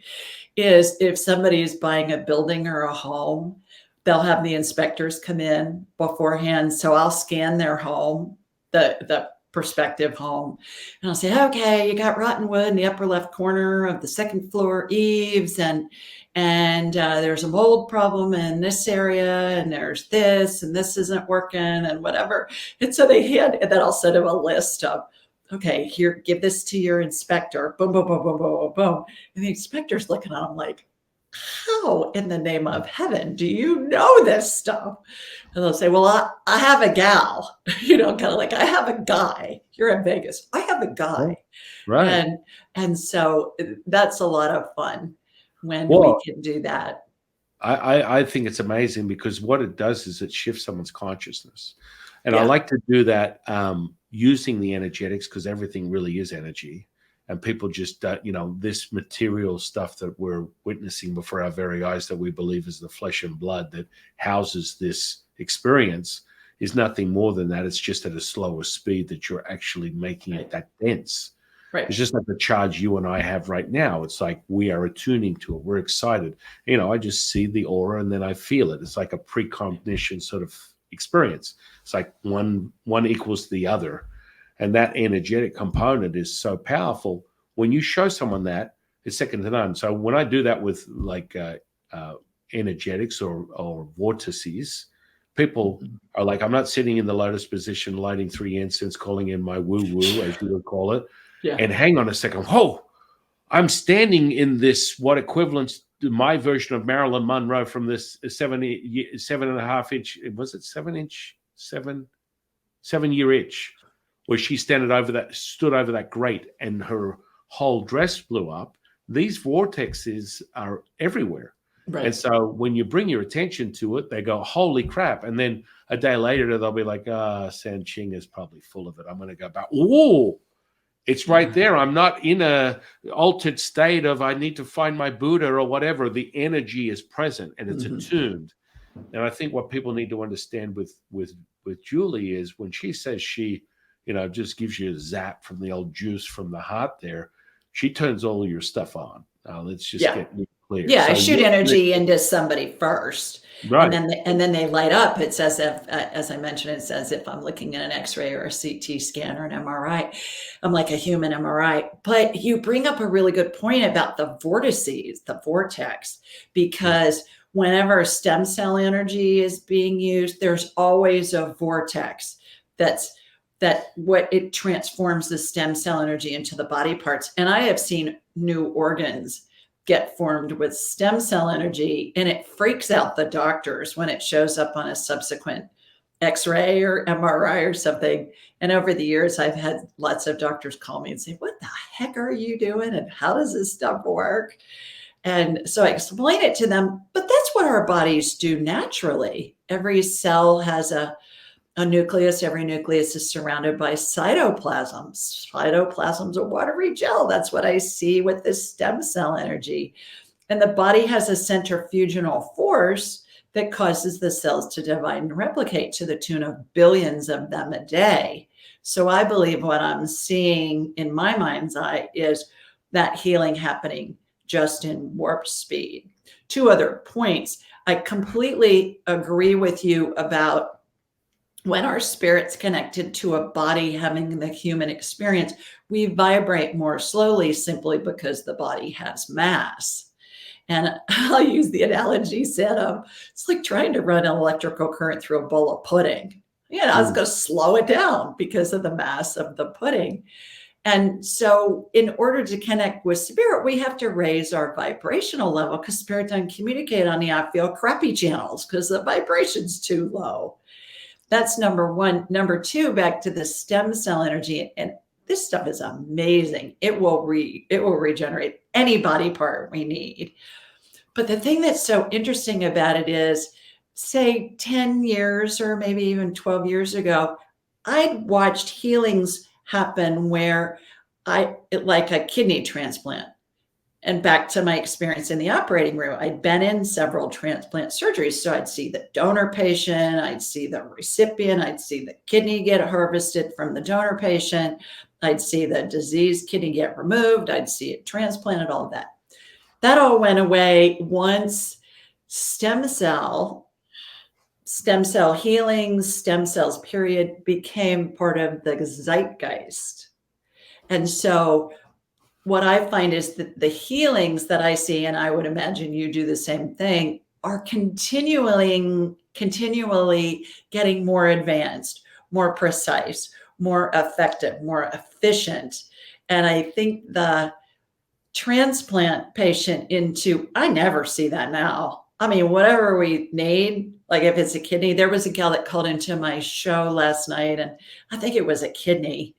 is if somebody is buying a building or a home, they'll have the inspectors come in beforehand. So I'll scan their home, the prospective home, and I'll say, okay, you got rotten wood in the upper left corner of the second floor eaves, and there's a mold problem in this area, and there's this, and this isn't working, and whatever. And so and then I'll send them a list of, okay, here, give this to your inspector, boom, boom, boom, boom, boom, boom. And the inspector's looking at them like, how in the name of heaven do you know this stuff? And they'll say, well, I have a gal, kind of like, I have a guy. You're in Vegas. I have a guy. Right. And so that's a lot of fun when Well, we can do that. I think it's amazing because what it does is it shifts someone's consciousness. And I Yeah. like to do that using the energetics because everything really is energy. And people just, this material stuff that we're witnessing before our very eyes that we believe is the flesh and blood that houses this experience is nothing more than that. It's just at a slower speed that you're actually making it that dense. Right. It's just like the charge you and I have right now. It's like we are attuning to it. We're excited. I just see the aura and then I feel it. It's like a precognition sort of experience. It's like one equals the other. And that energetic component is so powerful. When you show someone that, it's second to none. So when I do that with like energetics or vortices, people are like, I'm not sitting in the lotus position, lighting 3 incense, calling in my woo-woo, as you would call it. Yeah. And hang on a second. Whoa, I'm standing in this, what equivalent my version of Marilyn Monroe from this 7.5 inch, was it 7 year itch, where she stood over that grate and her whole dress blew up. These vortexes are everywhere. Right. And so when you bring your attention to it, they go, holy crap. And then a day later, they'll be like, San Qing is probably full of it. I'm going to go back. Oh, it's right there. I'm not in a altered state of I need to find my Buddha or whatever. The energy is present and it's attuned. And I think what people need to understand with Julie is when she says she, just gives you a zap from the old juice from the heart there, she turns all your stuff on. Let's just get clear. Yeah, so I shoot energy into somebody first. Right. And then they light up. It's as if, as I mentioned, it's as if I'm looking at an X-ray or a CT scan or an MRI. I'm like a human MRI. But you bring up a really good point about the vortices, the vortex, because whenever stem cell energy is being used, there's always a vortex that what it transforms the stem cell energy into the body parts. And I have seen new organs get formed with stem cell energy, and it freaks out the doctors when it shows up on a subsequent X-ray or MRI or something. And over the years, I've had lots of doctors call me and say, what the heck are you doing? And how does this stuff work? And so I explain it to them, but that's what our bodies do naturally. Every cell has a nucleus. Every nucleus is surrounded by cytoplasm. Cytoplasm's a watery gel. That's what I see with this stem cell energy. And the body has a centrifugal force that causes the cells to divide and replicate to the tune of billions of them a day. So I believe what I'm seeing in my mind's eye is that healing happening just in warp speed. Two other points. I completely agree with you about when our spirit's connected to a body having the human experience, we vibrate more slowly simply because the body has mass. And I'll use the analogy said it's like trying to run an electrical current through a bowl of pudding. It's going to slow it down because of the mass of the pudding. And so in order to connect with spirit, we have to raise our vibrational level because spirit doesn't communicate on the I feel crappy channels because the vibration's too low. That's number one. Number two, back to the stem cell energy. And this stuff is amazing. It will regenerate any body part we need. But the thing that's so interesting about it is, say 10 years or maybe even 12 years ago, I'd watched healings happen where like a kidney transplant. And back to my experience in the operating room, I'd been in several transplant surgeries. So I'd see the donor patient, I'd see the recipient, I'd see the kidney get harvested from the donor patient, I'd see the diseased kidney get removed, I'd see it transplanted, all of that. That all went away once stem cell healing, stem cells, period, became part of the zeitgeist. And so what I find is that the healings that I see, and I would imagine you do the same thing, are continually getting more advanced, more precise, more effective, more efficient. And I think the transplant patient I never see that now. I mean, whatever we need, like if it's a kidney, there was a gal that called into my show last night, and I think it was a kidney.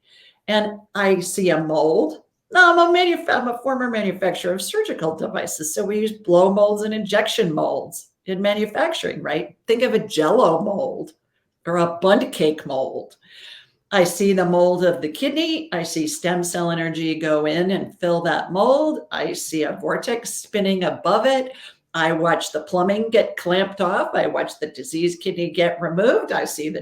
And I see a mold. No, I'm a former manufacturer of surgical devices. So we use blow molds and injection molds in manufacturing, right? Think of a Jell-O mold or a Bundt cake mold. I see the mold of the kidney. I see stem cell energy go in and fill that mold. I see a vortex spinning above it. I watch the plumbing get clamped off. I watch the diseased kidney get removed. I see the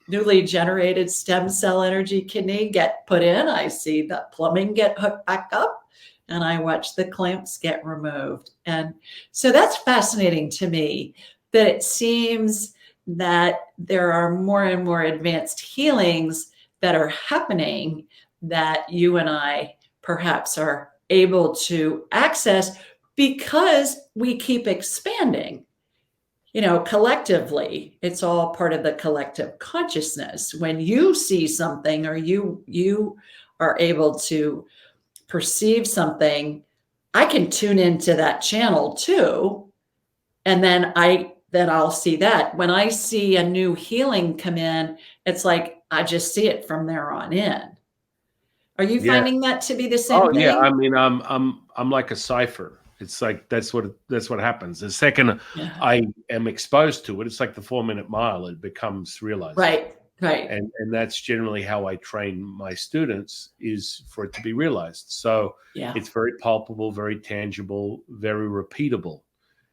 newly generated stem cell energy kidney get put in. I see the plumbing get hooked back up, and I watch the clamps get removed. And so that's fascinating to me, that it seems that there are more and more advanced healings that are happening that you and I perhaps are able to access because we keep expanding. Collectively, it's all part of the collective consciousness. When you see something or you are able to perceive something, I can tune into that channel too. And then I'll see that. When I see a new healing come in, it's like I just see it from there on in. Are you Yeah. finding that to be the Oh same yeah. I thing? mean, I'm like a cipher. It's like that's what happens. The second Yeah. I am exposed to it, it's like the 4-minute mile. It becomes realized. Right. Right. And that's generally how I train my students, is for it to be realized. So Yeah. it's very palpable, very tangible, very repeatable,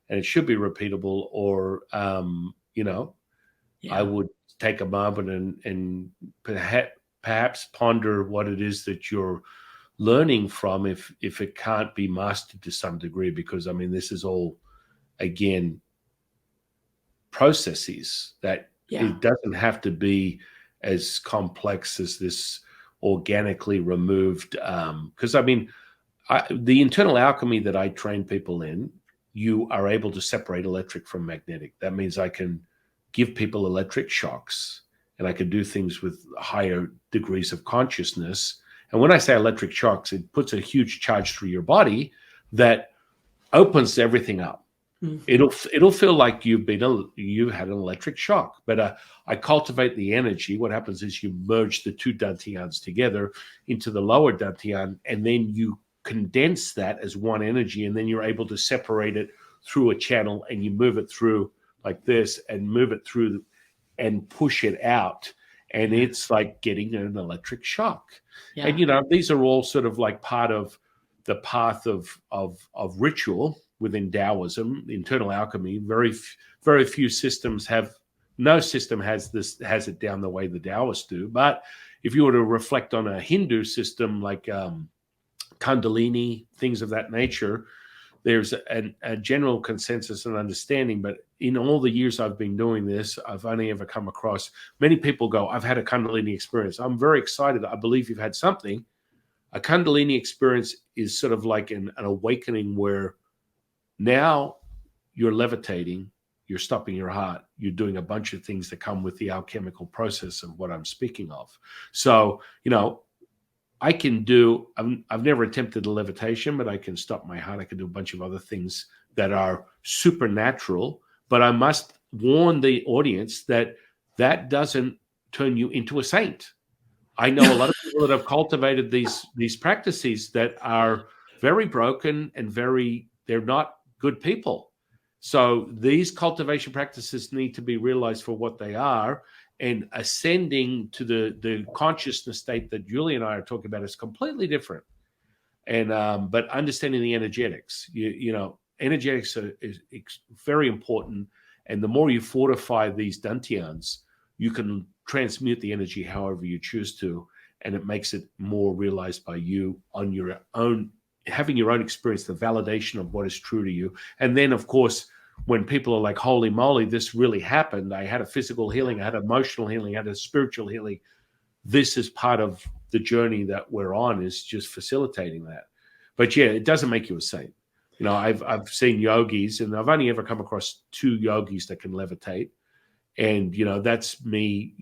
and it should be repeatable. Or I Yeah. would take a moment and perhaps ponder what it is that you're learning from, if it can't be mastered to some degree, because I mean this is all, again, processes that Yeah. it doesn't have to be as complex as this organically removed, because I mean the internal alchemy that I train people in, you are able to separate electric from magnetic. That means I can give people electric shocks, and I can do things with higher degrees of consciousness. And when I say electric shocks, it puts a huge charge through your body that opens everything up. Mhm. It'll feel like you had an electric shock, but I cultivate the energy. What happens is you merge the two dantians together into the lower dantian, and then you condense that as one energy, and then you're able to separate it through a channel, and you move it through like this, and move it through and push it out, and Yeah. it's like getting an electric shock. And Yeah. these are all sort of like part of the path of ritual within Taoism, internal alchemy. Very few systems have. No system has it down the way the Taoists do. But if you were to reflect on a Hindu system like Kundalini, things of that nature, there's a general consensus and understanding. But in all the years I've been doing this, I've only ever come across many people go, I've had a Kundalini experience. I'm very excited. I believe you've had something. A Kundalini experience is sort of like an awakening where now you're levitating, you're stopping your heart, you're doing a bunch of things that come with the alchemical process of what I'm speaking of. So, I've never attempted a levitation, but I can stop my heart. I can do a bunch of other things that are supernatural. But I must warn the audience that that doesn't turn you into a saint. I know a lot of people that have cultivated these practices that are very broken and they're not good people. So these cultivation practices need to be realized for what they are, and ascending to the consciousness state that Julie and I are talking about is completely different. And but understanding the energetics, energetics is very important. And the more you fortify these dantians, you can transmute the energy however you choose to, and it makes it more realized by you on your own, having your own experience, the validation of what is true to you. And then, of course, when people are like, holy moly, this really happened. I had a physical healing, I had emotional healing, I had a spiritual healing. This is part of the journey that we're on, is just facilitating that. But yeah, it doesn't make you a saint. I've seen yogis, and I've only ever come across 2 yogis that can levitate. And that's me,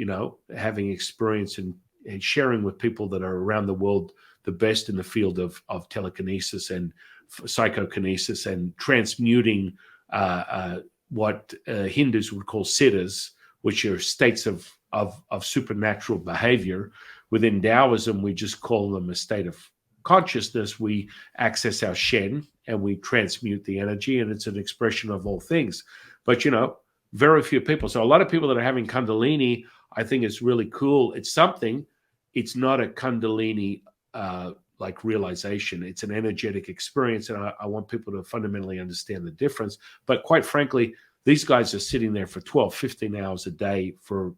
having experience and sharing with people that are around the world, the best in the field of telekinesis and psychokinesis, and transmuting what Hindus would call siddhas, which are states of supernatural behavior. Within Taoism, we just call them a state of consciousness. We access our Shen and we transmute the energy, and it's an expression of all things. But very few people. So a lot of people that are having Kundalini, I think it's really cool. It's something. It's not a Kundalini like realization. It's an energetic experience, and I want people to fundamentally understand the difference. But quite frankly, these guys are sitting there for 12, 15 hours a day for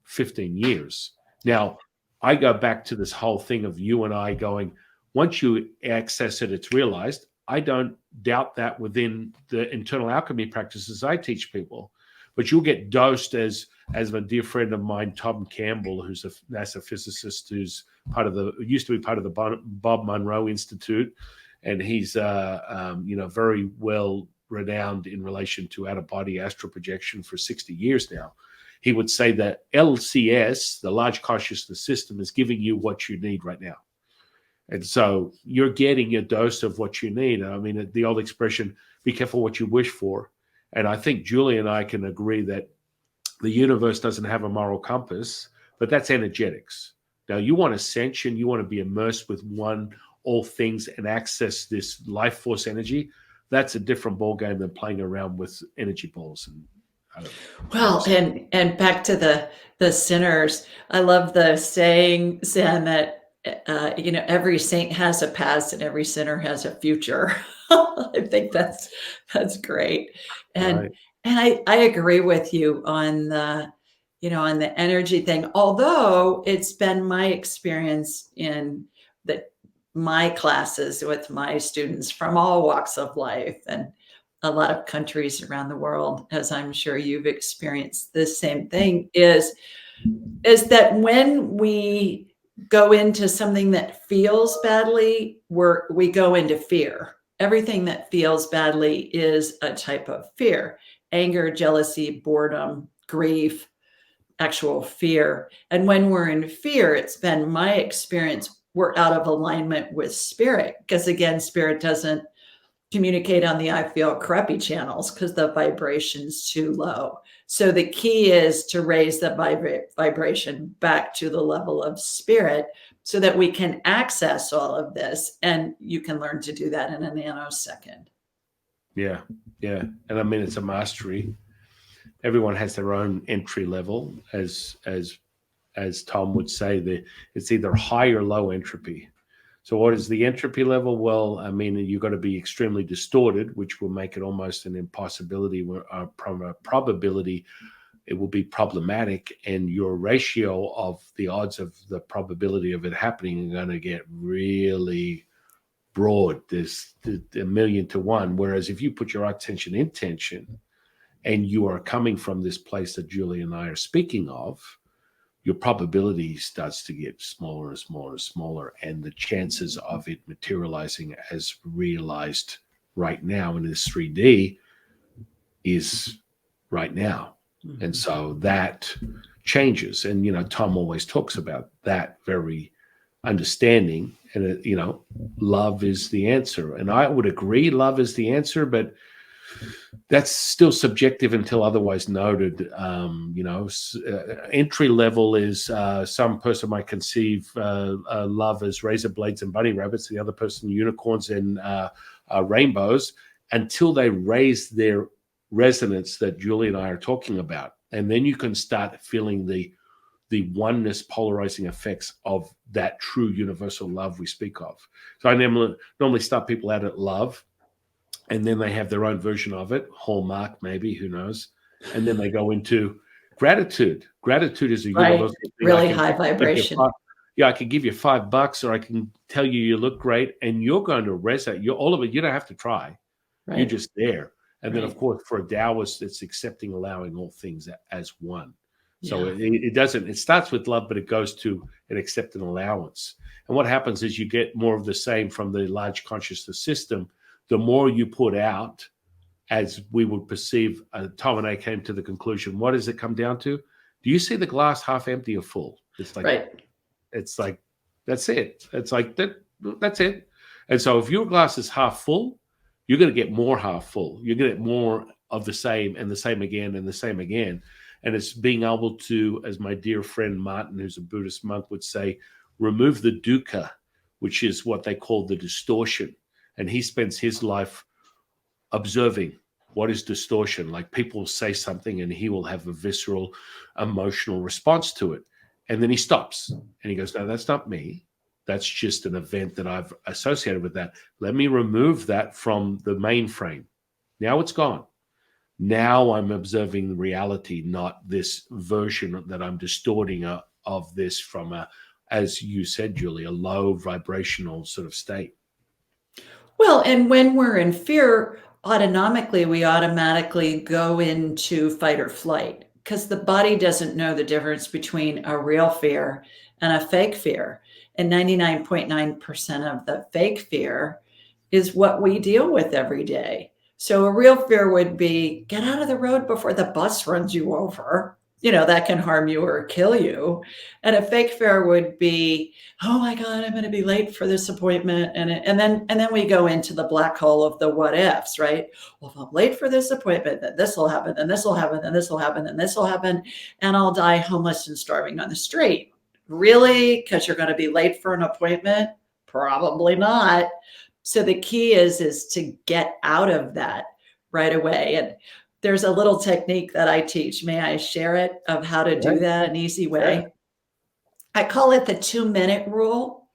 15 years. Now, I go back to this whole thing of you and I going, once you access it, it's realized. I don't doubt that within the internal alchemy practices I teach people. But you'll get dosed, as a dear friend of mine, Tom Campbell, who's a NASA physicist, who's used to be part of the Bob Monroe Institute, and he's very well renowned in relation to out of body astral projection for 60 years now. He would say that LCS, the large consciousness system, is giving you what you need right now. And so you're getting your dose of what you need. I mean, the old expression, be careful what you wish for. And I think Julie and I can agree that the universe doesn't have a moral compass, but that's energetics. Now, you want ascension, you want to be immersed with all things and access this life force energy. That's a different ballgame than playing around with energy balls. And I don't know. Well, and back to the sinners, I love the saying, Sam, that every saint has a past and every sinner has a future. I think that's great, and Right. I agree with you on the energy thing. Although it's been my experience in my classes with my students from all walks of life and a lot of countries around the world, as I'm sure you've experienced the same thing, is that when we go into something that feels badly, we go into fear. Everything that feels badly is a type of fear: anger, jealousy, boredom, grief, actual fear. And when we're in fear, it's been my experience, we're out of alignment with spirit, because again, spirit doesn't communicate on the I feel crappy channels because the vibration's too low. So the key is to raise the vibration back to the level of spirit so that we can access all of this. And you can learn to do that in a nanosecond. Yeah. Yeah. And I mean, it's a mastery. Everyone has their own entry level, as Tom would say. It's either high or low entropy. So what is the entropy level? Well, I mean, you've got to be extremely distorted, which will make it almost an impossibility. From a probability, it will be problematic, and your ratio of the odds of the probability of it happening are going to get really broad. There's a million to one. Whereas if you put your attention intention and you are coming from this place that Julie and I are speaking of, your probability starts to get smaller and smaller and smaller, and the chances of it materializing as realized right now in this 3D is right now. Mm-hmm. And so that changes. And, Tom always talks about that very understanding. And, love is the answer. And I would agree love is the answer, but that's still subjective until otherwise noted. Entry level is some person might conceive love as razor blades and bunny rabbits, the other person unicorns and rainbows, until they raise their resonance that Julie and I are talking about. And then you can start feeling the oneness polarizing effects of that true universal love we speak of. So I normally start people out at love, and then they have their own version of it, Hallmark maybe, who knows, and then they go into gratitude. Gratitude is a universal thing. Really high vibration. I can give you $5, or I can tell you look great, and you're going to resonate. All of it. You don't have to try. Right. You're just there. And then, of course, for a Taoist, it's accepting, allowing all things as one. So it doesn't. It starts with love, but it goes to an accept and allowance. And what happens is you get more of the same from the large consciousness system. The more you put out, as we would perceive, Tom and I came to the conclusion, what does it come down to? Do you see the glass half empty or full? It's like, right. It's like, that's it. It's like, that's it. And so if your glass is half full, you're going to get more half full. You're going to get more of the same and the same again and the same again. And it's being able to, as my dear friend Martin, who's a Buddhist monk, would say, remove the dukkha, which is what they call the distortion. And he spends his life observing what is distortion. Like people say something and he will have a visceral, emotional response to it. And then he stops and he goes, no, that's not me. That's just an event that I've associated with that. Let me remove that from the mainframe. Now it's gone. Now I'm observing reality, not this version that I'm distorting of this from as you said, Julie, a low vibrational sort of state. Well, and when we're in fear, autonomically, we automatically go into fight or flight because the body doesn't know the difference between a real fear and a fake fear. And 99.9% of the fake fear is what we deal with every day. So a real fear would be, get out of the road before the bus runs you over. that can harm you or kill you. And a fake fear would be, oh my God, I'm going to be late for this appointment. And then we go into the black hole of the what ifs, right? Well, if I'm late for this appointment, then this will happen, then this will happen, then this will happen, then this will happen, and I'll die homeless and starving on the street. Really? Because you're going to be late for an appointment? Probably not. So the key is to get out of that right away. And there's a little technique that I teach. May I share it, of how to do that an easy way? I call it the 2-minute rule.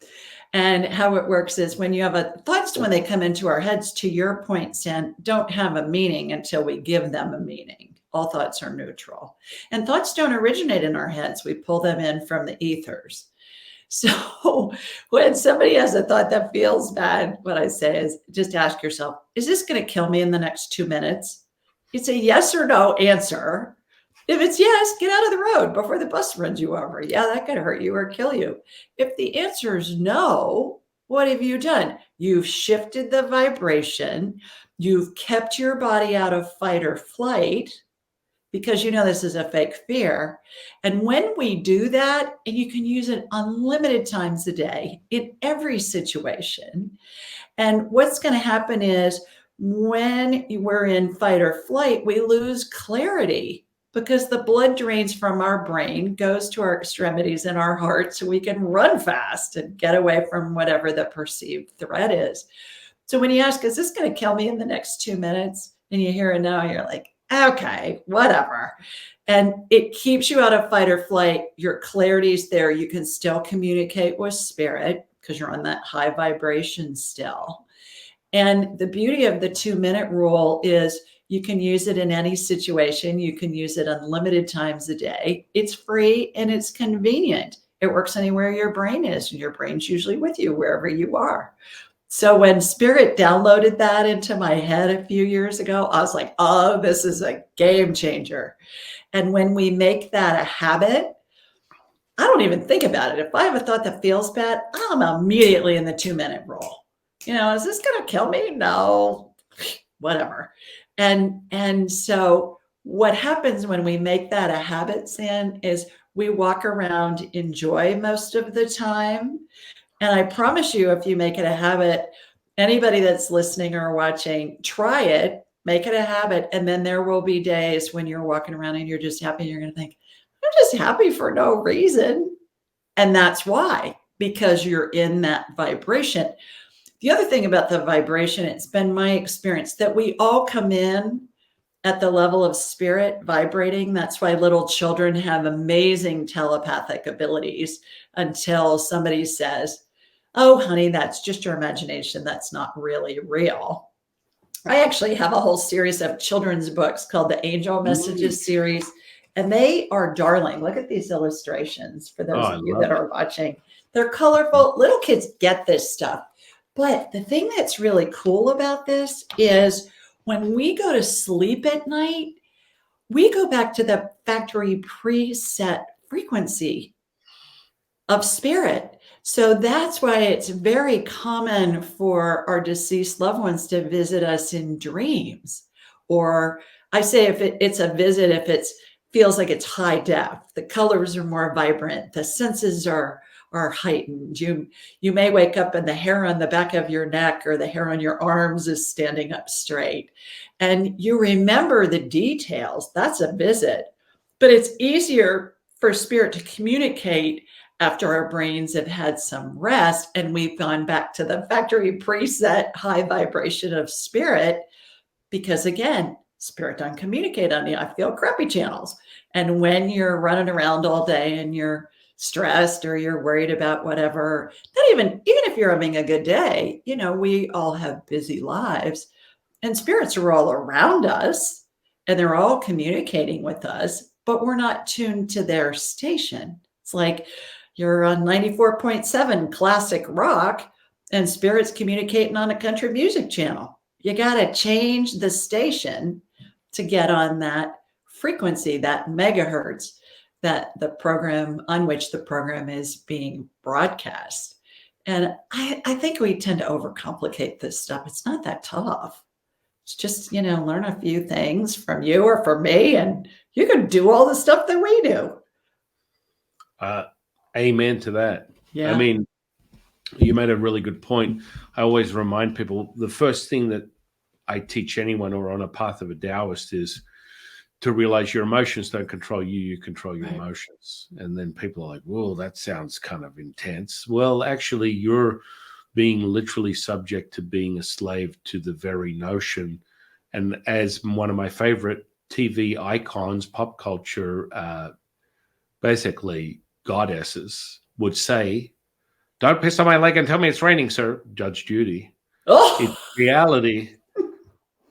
And how it works is, when you have thoughts, when they come into our heads, to your point, Stan, don't have a meaning until we give them a meaning. All thoughts are neutral. And thoughts don't originate in our heads. We pull them in from the ethers. So when somebody has a thought that feels bad, what I say is, just ask yourself, is this going to kill me in the next 2 minutes? It's a yes or no answer. If it's yes, get out of the road before the bus runs you over. Yeah, that could hurt you or kill you. If the answer is no, what have you done? You've shifted the vibration. You've kept your body out of fight or flight, because this is a fake fear. And when we do that, and you can use it unlimited times a day in every situation. And what's going to happen is, when we're in fight or flight, we lose clarity, because the blood drains from our brain, goes to our extremities and our heart, so we can run fast and get away from whatever the perceived threat is. So when you ask, is this going to kill me in the next 2 minutes? And you hear a no, you're like, okay, whatever. And it keeps you out of fight or flight. Your clarity's there. You can still communicate with spirit, because you're on that high vibration still. And the beauty of the 2-minute rule is, you can use it in any situation. You can use it unlimited times a day. It's free and it's convenient. It works anywhere your brain is, and your brain's usually with you wherever you are. So when spirit downloaded that into my head a few years ago, I was like, oh, this is a game changer. And when we make that a habit, I don't even think about it. If I have a thought that feels bad, I'm immediately in the 2-minute rule. Is this going to kill me? No, whatever. And so what happens when we make that a habit, San, is we walk around in joy most of the time. And I promise you, if you make it a habit, anybody that's listening or watching, try it, make it a habit. And then there will be days when you're walking around and you're just happy. And you're going to think, I'm just happy for no reason. And that's why, because you're in that vibration. The other thing about the vibration, it's been my experience that we all come in at the level of spirit vibrating. That's why little children have amazing telepathic abilities, until somebody says, oh, honey, that's just your imagination. That's not really real. I actually have a whole series of children's books called the Angel Messages series, and they are darling. Look at these illustrations for those of you that are watching. They're colorful. Little kids get this stuff. But the thing that's really cool about this is, when we go to sleep at night, we go back to the factory preset frequency of spirit. So that's why it's very common for our deceased loved ones to visit us in dreams. Or I say, if it's a visit, if it feels like it's high def, the colors are more vibrant, the senses are heightened. You may wake up and the hair on the back of your neck or the hair on your arms is standing up straight. And you remember the details. That's a visit. But it's easier for spirit to communicate after our brains have had some rest and we've gone back to the factory preset high vibration of spirit, because again, spirit doesn't communicate on the I feel crappy channels. And when you're running around all day and you're stressed or you're worried about whatever, not even if you're having a good day, we all have busy lives, and spirits are all around us and they're all communicating with us, but we're not tuned to their station. It's like you're on 94.7 classic rock and spirit's communicating on a country music channel. You got to change the station to get on that frequency, that megahertz, that the program on which the program is being broadcast. And I think we tend to overcomplicate this stuff. It's not that tough. just, learn a few things from you or from me, and you can do all the stuff that we do. Amen to that. Yeah. I mean, you made a really good point. I always remind people the first thing that I teach anyone who are on a path of a Taoist is to realize your emotions don't control you, you control your emotions. And then people are like, whoa, that sounds kind of intense. Well, actually, you're being literally subject to being a slave to the very notion. And as one of my favorite TV icons, pop culture, basically goddesses would say, don't piss on my leg and tell me it's raining, sir, Judge Judy. Oh, In reality,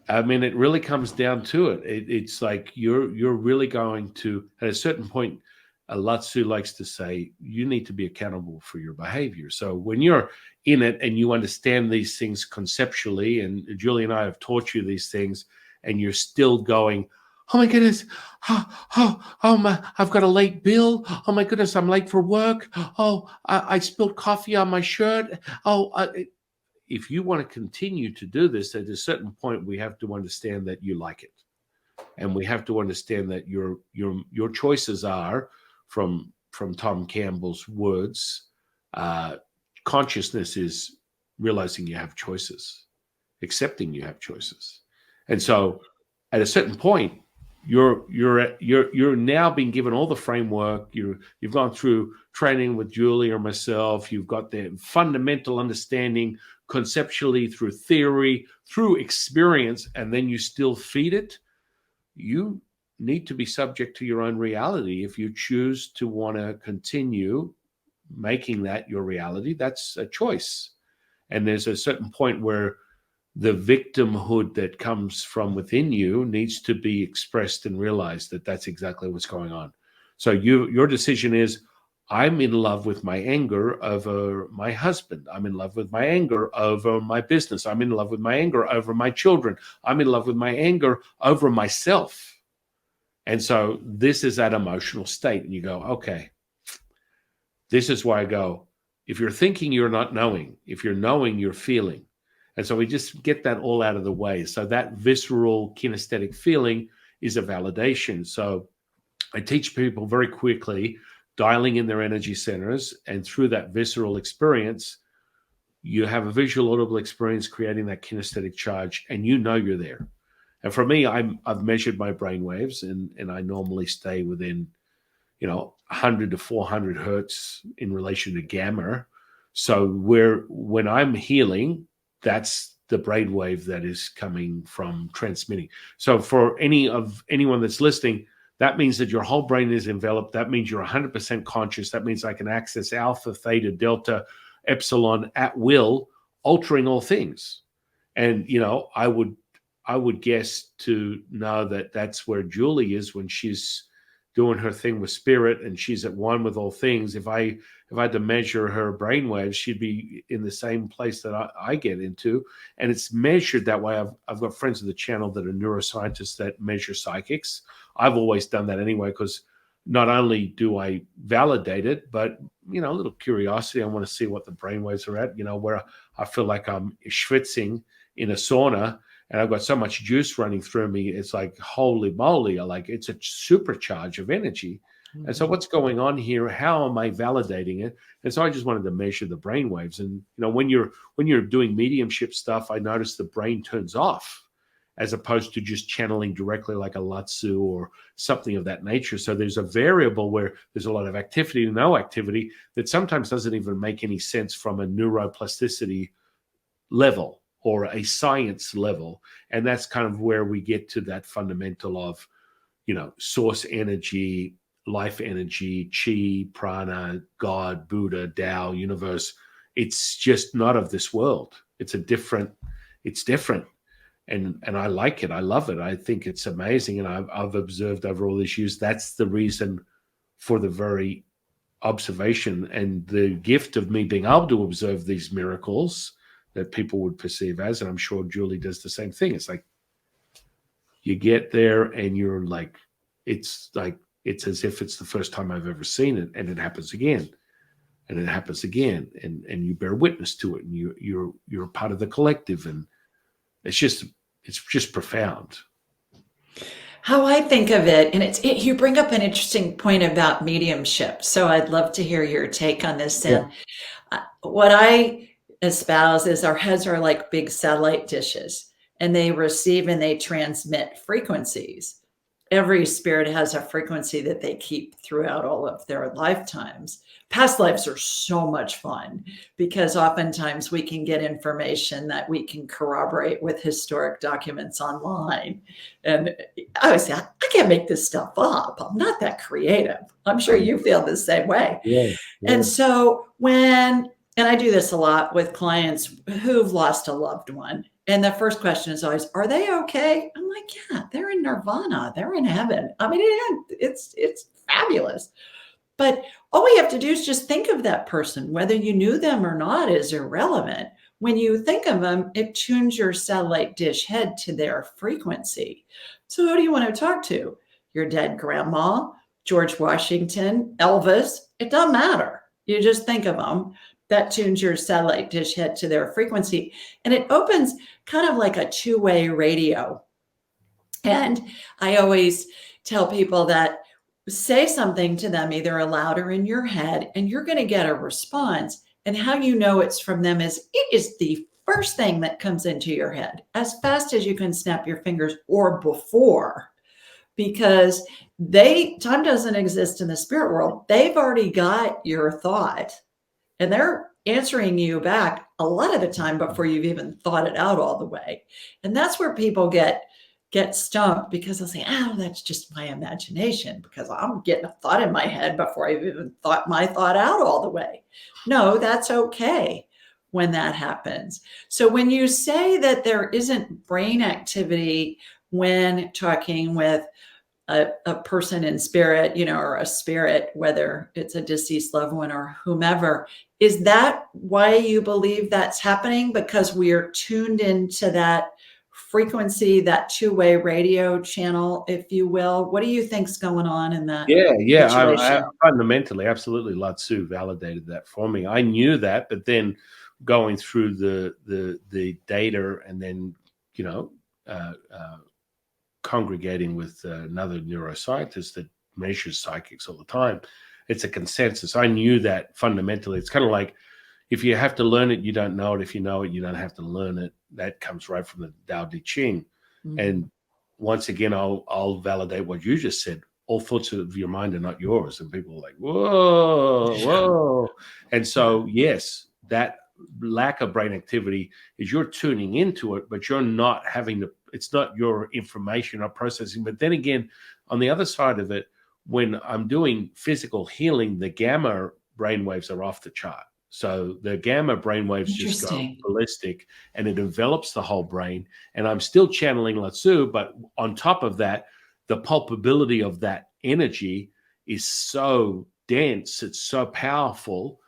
I mean, it really comes down to it. It's like you're really going to, at a certain point, Lao Tzu likes to say, you need to be accountable for your behavior. So when you're in it and you understand these things conceptually, and Julie and I have taught you these things, and you're still going, oh my goodness, oh my, I've got a late bill. Oh my goodness, I'm late for work. Oh, I spilled coffee on my shirt. Oh, if you want to continue to do this, at a certain point, we have to understand that you like it, and we have to understand that your choices are, from Tom Campbell's words, consciousness is realizing you have choices, accepting you have choices, and so at a certain point, you're now being given all the framework. You've gone through training with Julie or myself. You've got the fundamental understanding conceptually, through theory, through experience, and then you still feed it. You need to be subject to your own reality. If you choose to want to continue making that your reality, that's a choice. And there's a certain point where the victimhood that comes from within you needs to be expressed and realized that that's exactly what's going on. So your decision is, I'm in love with my anger over my husband. I'm in love with my anger over my business. I'm in love with my anger over my children. I'm in love with my anger over myself. And so this is that emotional state. And you go, okay, this is why I go, if you're thinking, you're not knowing. If you're knowing, you're feeling. And so we just get that all out of the way. So that visceral kinesthetic feeling is a validation. So I teach people very quickly, dialing in their energy centers, and through that visceral experience, you have a visual audible experience creating that kinesthetic charge, and you know you're there. And for me, I've measured my brain waves, and I normally stay within 100 to 400 hertz in relation to gamma. So when I'm healing, that's the brainwave that is coming from transmitting. So for anyone that's listening, that means that your whole brain is enveloped. That means you're 100% conscious. That means I can access alpha, theta, delta, epsilon at will, altering all things. And I would guess to know that that's where Julie is when she's doing her thing with spirit and she's at one with all things. If I had to measure her brainwaves, she'd be in the same place that I get into. And it's measured that way. I've got friends of the channel that are neuroscientists that measure psychics. I've always done that anyway, because not only do I validate it, but, a little curiosity. I want to see what the brainwaves are at, where I feel like I'm schwitzing in a sauna and I've got so much juice running through me. It's like, holy moly, it's a supercharge of energy. Mm-hmm. And so what's going on here? How am I validating it? And so I just wanted to measure the brain waves. And, when you're doing mediumship stuff, I noticed the brain turns off as opposed to just channeling directly like a Lao Tzu or something of that nature. So there's a variable where there's a lot of activity, no activity, that sometimes doesn't even make any sense from a neuroplasticity level or a science level. And that's kind of where we get to that fundamental of, source energy, life energy, chi, prana, God, Buddha, Tao, universe. It's just not of this world. It's different. And I like it. I love it. I think it's amazing. And I've observed over all these years, that's the reason for the very observation and the gift of me being able to observe these miracles that people would perceive as, and I'm sure Julie does the same thing. It's like you get there and you're like, it's as if it's the first time I've ever seen it, and it happens again, and it happens again, and you bear witness to it, and you're part of the collective, and it's just it's just profound. How I think of it, and you bring up an interesting point about mediumship. So I'd love to hear your take on this, Yeah. Sam. What I espouse is our heads are like big satellite dishes, and they receive and they transmit frequencies. Every spirit has a frequency that they keep throughout all of their lifetimes. Past lives are so much fun because oftentimes we can get information that we can corroborate with historic documents online. And I always say, I can't make this stuff up. I'm not that creative. I'm sure you feel the same way. Yeah. And so and I do this a lot with clients who've lost a loved one. And the first question is always, are they okay? I'm like, yeah, they're in nirvana. They're in heaven. I mean, it's fabulous. But all we have to do is just think of that person. Whether you knew them or not is irrelevant. When you think of them, it tunes your satellite dish head to their frequency. So who do you want to talk to? Your dead grandma, George Washington, Elvis? It doesn't matter. You just think of them. That tunes your satellite dish head to their frequency. And it opens kind of like a two-way radio. And I always tell people that say something to them, either aloud or in your head, and you're going to get a response. And how you know it's from them is it is the first thing that comes into your head as fast as you can snap your fingers or before, because time doesn't exist in the spirit world. They've already got your thought and they're answering you back a lot of the time before you've even thought it out all the way. And that's where people get stumped because they'll say, oh, that's just my imagination because I'm getting a thought in my head before I've even thought my thought out all the way. No, that's okay when that happens. So when you say that there isn't brain activity when talking with a person in spirit, or a spirit, whether it's a deceased loved one or whomever, is that why you believe that's happening? Because we are tuned into that frequency, that two-way radio channel, if you will. What do you think's going on in that I situation? fundamentally, absolutely, Lao Tzu validated that for me. I knew that, but then going through the data and then congregating with another neuroscientist that measures psychics all the time, it's a consensus. I knew that fundamentally. It's kind of like if you have to learn it, you don't know it. If you know it, you don't have to learn it. That comes right from the Tao Te Ching. Mm-hmm. And once again, I'll validate what you just said. All thoughts of your mind are not yours. And people are like, whoa. And so, yes, that lack of brain activity is you're tuning into it, but you're not it's not your information or processing. But then again, on the other side of it, when I'm doing physical healing, the gamma brainwaves are off the chart. So the gamma brainwaves just go ballistic and it envelops the whole brain. And I'm still channeling Lao Tzu, but on top of that, the pulpability of that energy is so dense, it's so powerful,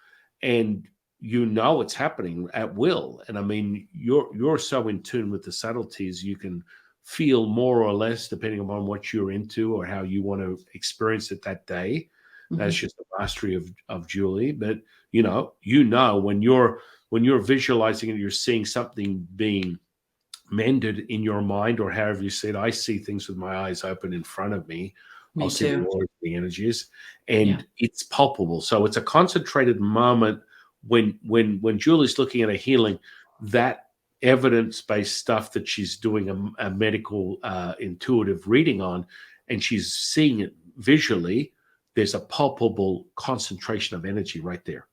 and it's happening at will. And I mean, you're so in tune with the subtleties, you can feel more or less depending upon what you're into or how you want to experience it that day. Mm-hmm. That's just the mastery of Julie. But when you're visualizing and you're seeing something being mended in your mind, or however you see it, I see things with my eyes open in front of me. I'll see the energies, and it's palpable. So it's a concentrated moment when Julie's looking at a healing, that evidence-based stuff that she's doing a medical intuitive reading on, and she's seeing it visually, there's a palpable concentration of energy right there.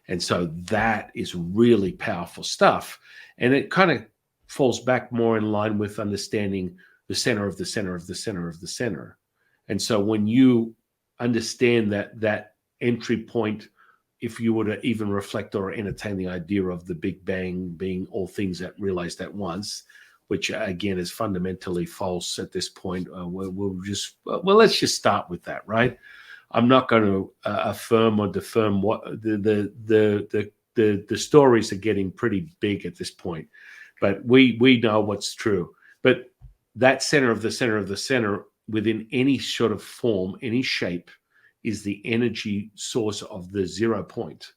And so that is really powerful stuff. And it kind of falls back more in line with understanding the center of the center of the center of the center. And so when you understand that entry point, if you were to even reflect or entertain the idea of the Big Bang being all things that realized at once, which again is fundamentally false at this point, let's just start with that, right? I'm not going to affirm or defirm what the stories are getting pretty big at this point, but we know what's true. But that center of the center of the center within any sort of form, any shape, is the energy source of the 0 point.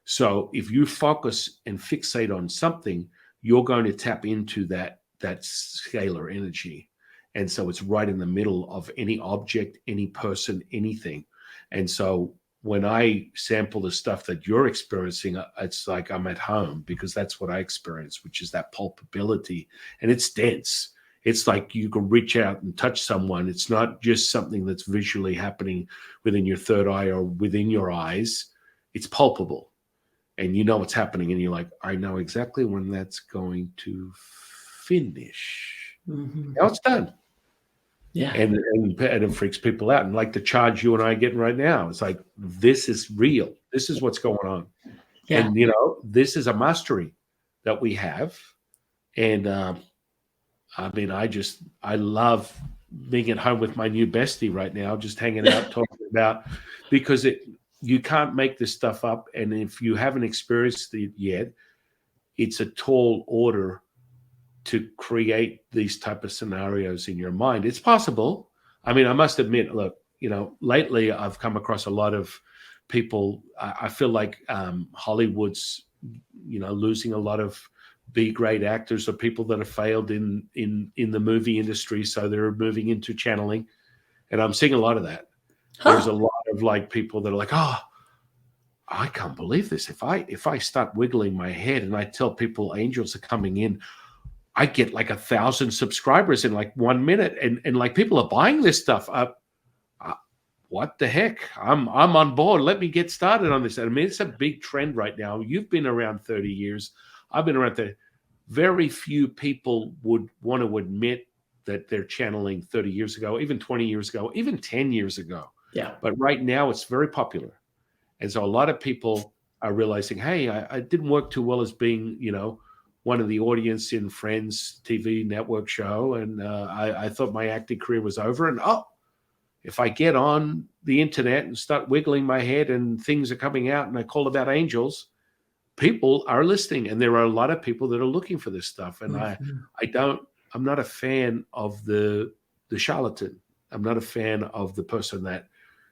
So if you focus and fixate on something, you're going to tap into that that scalar energy. And so it's right in the middle of any object, any person, anything. And so when I sample the stuff that you're experiencing, it's like I'm at home, because that's what I experience, which is that pulpability. And it's dense. It's like you can reach out and touch someone. It's not just something that's visually happening within your third eye or within your eyes. It's palpable. And you know what's happening. And you're like, I know exactly when that's going to finish. Now it's done. Yeah. And it freaks people out. And like the charge you and I are getting right now, it's like, this is real. This is what's going on. Yeah. And, this is a mastery that we have. And I mean, I love being at home with my new bestie right now, just hanging out, talking about, because you can't make this stuff up. And if you haven't experienced it yet, it's a tall order to create these type of scenarios in your mind. It's possible. I mean, I must admit, look, lately I've come across a lot of people. I feel like Hollywood's, losing a lot of B-grade actors or people that have failed in the movie industry. So they're moving into channeling. And I'm seeing a lot of that. There's a lot of like people that are like, oh, I can't believe this. If I start wiggling my head and I tell people angels are coming in, I get like 1,000 subscribers in like 1 minute, and like people are buying this stuff. What the heck? I'm on board. Let me get started on this. I mean, it's a big trend right now. You've been around 30 years. I've been around 30. Very few people would want to admit that they're channeling 30 years ago, even 20 years ago, even 10 years ago. Yeah. But right now it's very popular. And so a lot of people are realizing, hey, I didn't work too well as being, one of the audience in Friends TV network show. And I thought my acting career was over. And if I get on the internet and start wiggling my head and things are coming out and I call about angels, people are listening. And there are a lot of people that are looking for this stuff. And I'm not a fan of the charlatan. I'm not a fan of the person that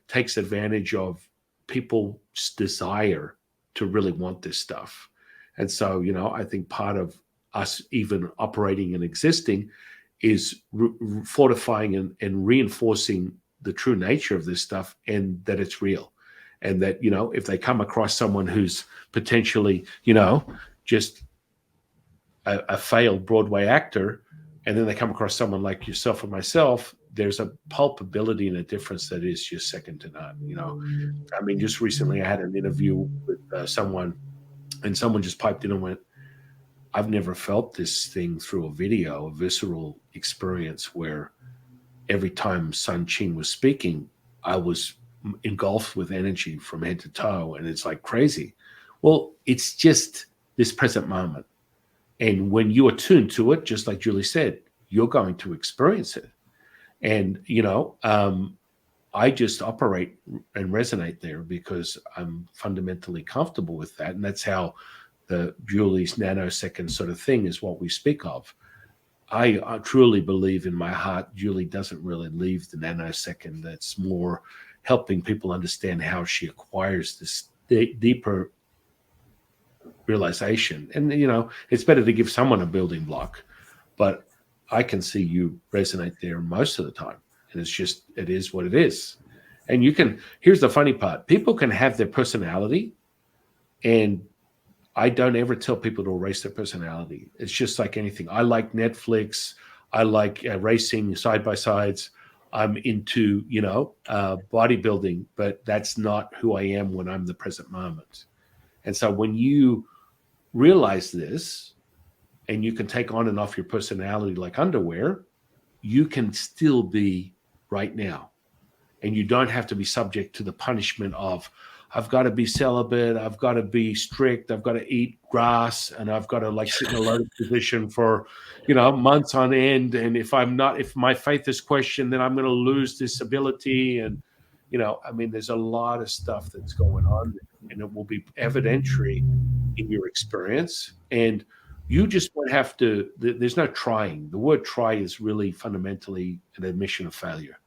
takes advantage of people's desire to really want this stuff. And so, I think part of us even operating and existing is fortifying and reinforcing the true nature of this stuff, and that it's real. And that, if they come across someone who's potentially, just a failed Broadway actor, and then they come across someone like yourself or myself, there's a palpability and a difference that is just second to none. I mean, just recently I had an interview with someone, and someone just piped in and went, I've never felt this thing through a video, a visceral experience where every time Sun Qing was speaking, I was engulfed with energy from head to toe. And it's like crazy. Well, it's just this present moment. And when you attune to it, just like Julie said, you're going to experience it. And, I just operate and resonate there because I'm fundamentally comfortable with that. And that's how the Julie's nanosecond sort of thing is what we speak of. I truly believe in my heart, Julie doesn't really leave the nanosecond. That's more helping people understand how she acquires this deeper realization. And, it's better to give someone a building block, but I can see you resonate there most of the time. And it is what it is. And here's the funny part. People can have their personality, and I don't ever tell people to erase their personality. It's just like anything. I like Netflix. I like racing side-by-sides. I'm into, bodybuilding, but that's not who I am when I'm the present moment. And so when you realize this, and you can take on and off your personality like underwear, you can still be right now. And you don't have to be subject to the punishment of, I've got to be celibate, I've got to be strict, I've got to eat grass, and I've got to sit in a lotus position for, months on end. And if my faith is questioned, then I'm going to lose this ability. And, there's a lot of stuff that's going on, and it will be evidentiary in your experience. And you just won't have to, there's no trying. The word try is really fundamentally an admission of failure.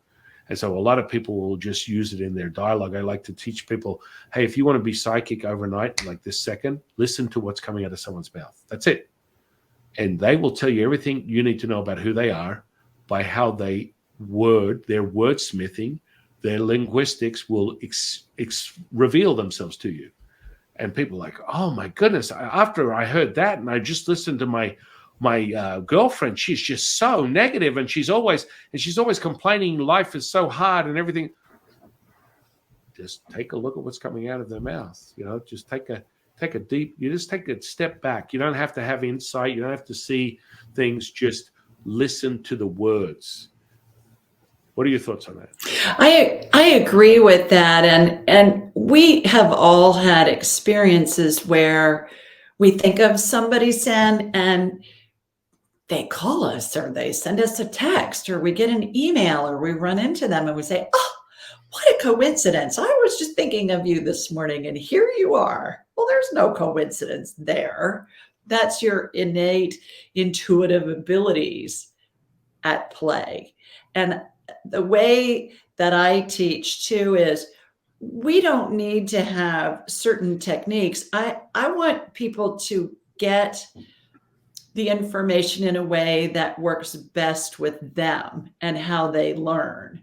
And so a lot of people will just use it in their dialogue. I like to teach people, hey, if you want to be psychic overnight, like this second, listen to what's coming out of someone's mouth. That's it. and they will tell you everything you need to know about who they are by how their wordsmithing, their linguistics will reveal themselves to you. And people are like, oh my goodness, after I heard that, and I just listened to my girlfriend, she's just so negative, and she's always complaining life is so hard and everything. Just take a look at what's coming out of their mouth. Just take a step back. You don't have to have insight. You don't have to see things. Just listen to the words. What are your thoughts on that? I agree with that. And we have all had experiences where we think of somebody, and they call us, or they send us a text, or we get an email, or we run into them and we say, oh, what a coincidence. I was just thinking of you this morning, and here you are. Well, there's no coincidence there. That's your innate intuitive abilities at play. And the way that I teach too is we don't need to have certain techniques. I want people to get the information in a way that works best with them and how they learn.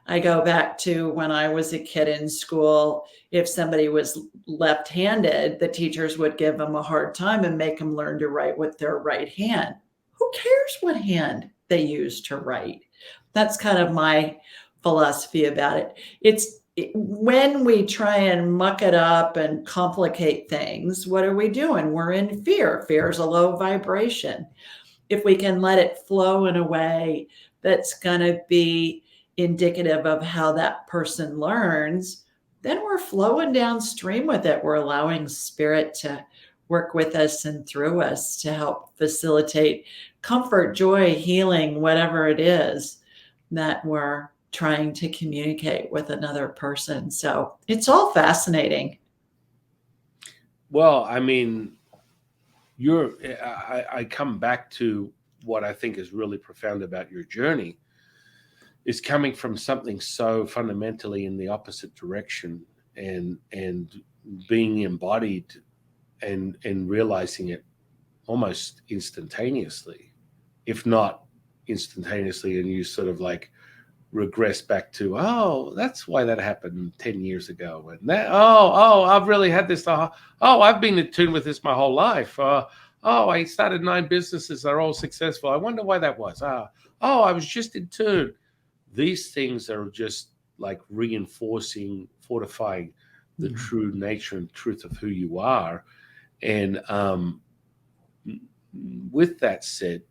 I go back to when I was a kid in school. If somebody was left-handed, the teachers would give them a hard time and make them learn to write with their right hand. Who cares what hand they use to write? That's kind of my philosophy about it. When we try and muck it up and complicate things, what are we doing? We're in fear. Fear is a low vibration. If we can let it flow in a way that's going to be indicative of how that person learns, then we're flowing downstream with it. We're allowing spirit to work with us and through us to help facilitate comfort, joy, healing, whatever it is that we're trying to communicate with another person. So it's all fascinating. Well, I mean, I come back to what I think is really profound about your journey is coming from something so fundamentally in the opposite direction and being embodied and realizing it almost instantaneously, if not instantaneously, and you sort of like regress back to, oh, that's why that happened 10 years ago. And that, I've really had this. I've been in tune with this my whole life. I started 9 businesses. They're all successful. I wonder why that was. I was just in tune. These things are just like reinforcing, fortifying the true nature and truth of who you are. And with that said,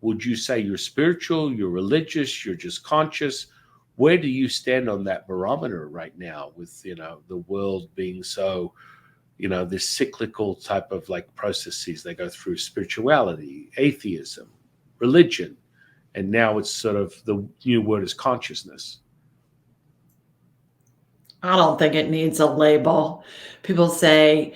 would you say you're spiritual, you're religious, you're just conscious? Where do you stand on that barometer right now with, the world being so, this cyclical type of like processes they go through: spirituality, atheism, religion, and now it's sort of the new word is consciousness. I don't think it needs a label. People say,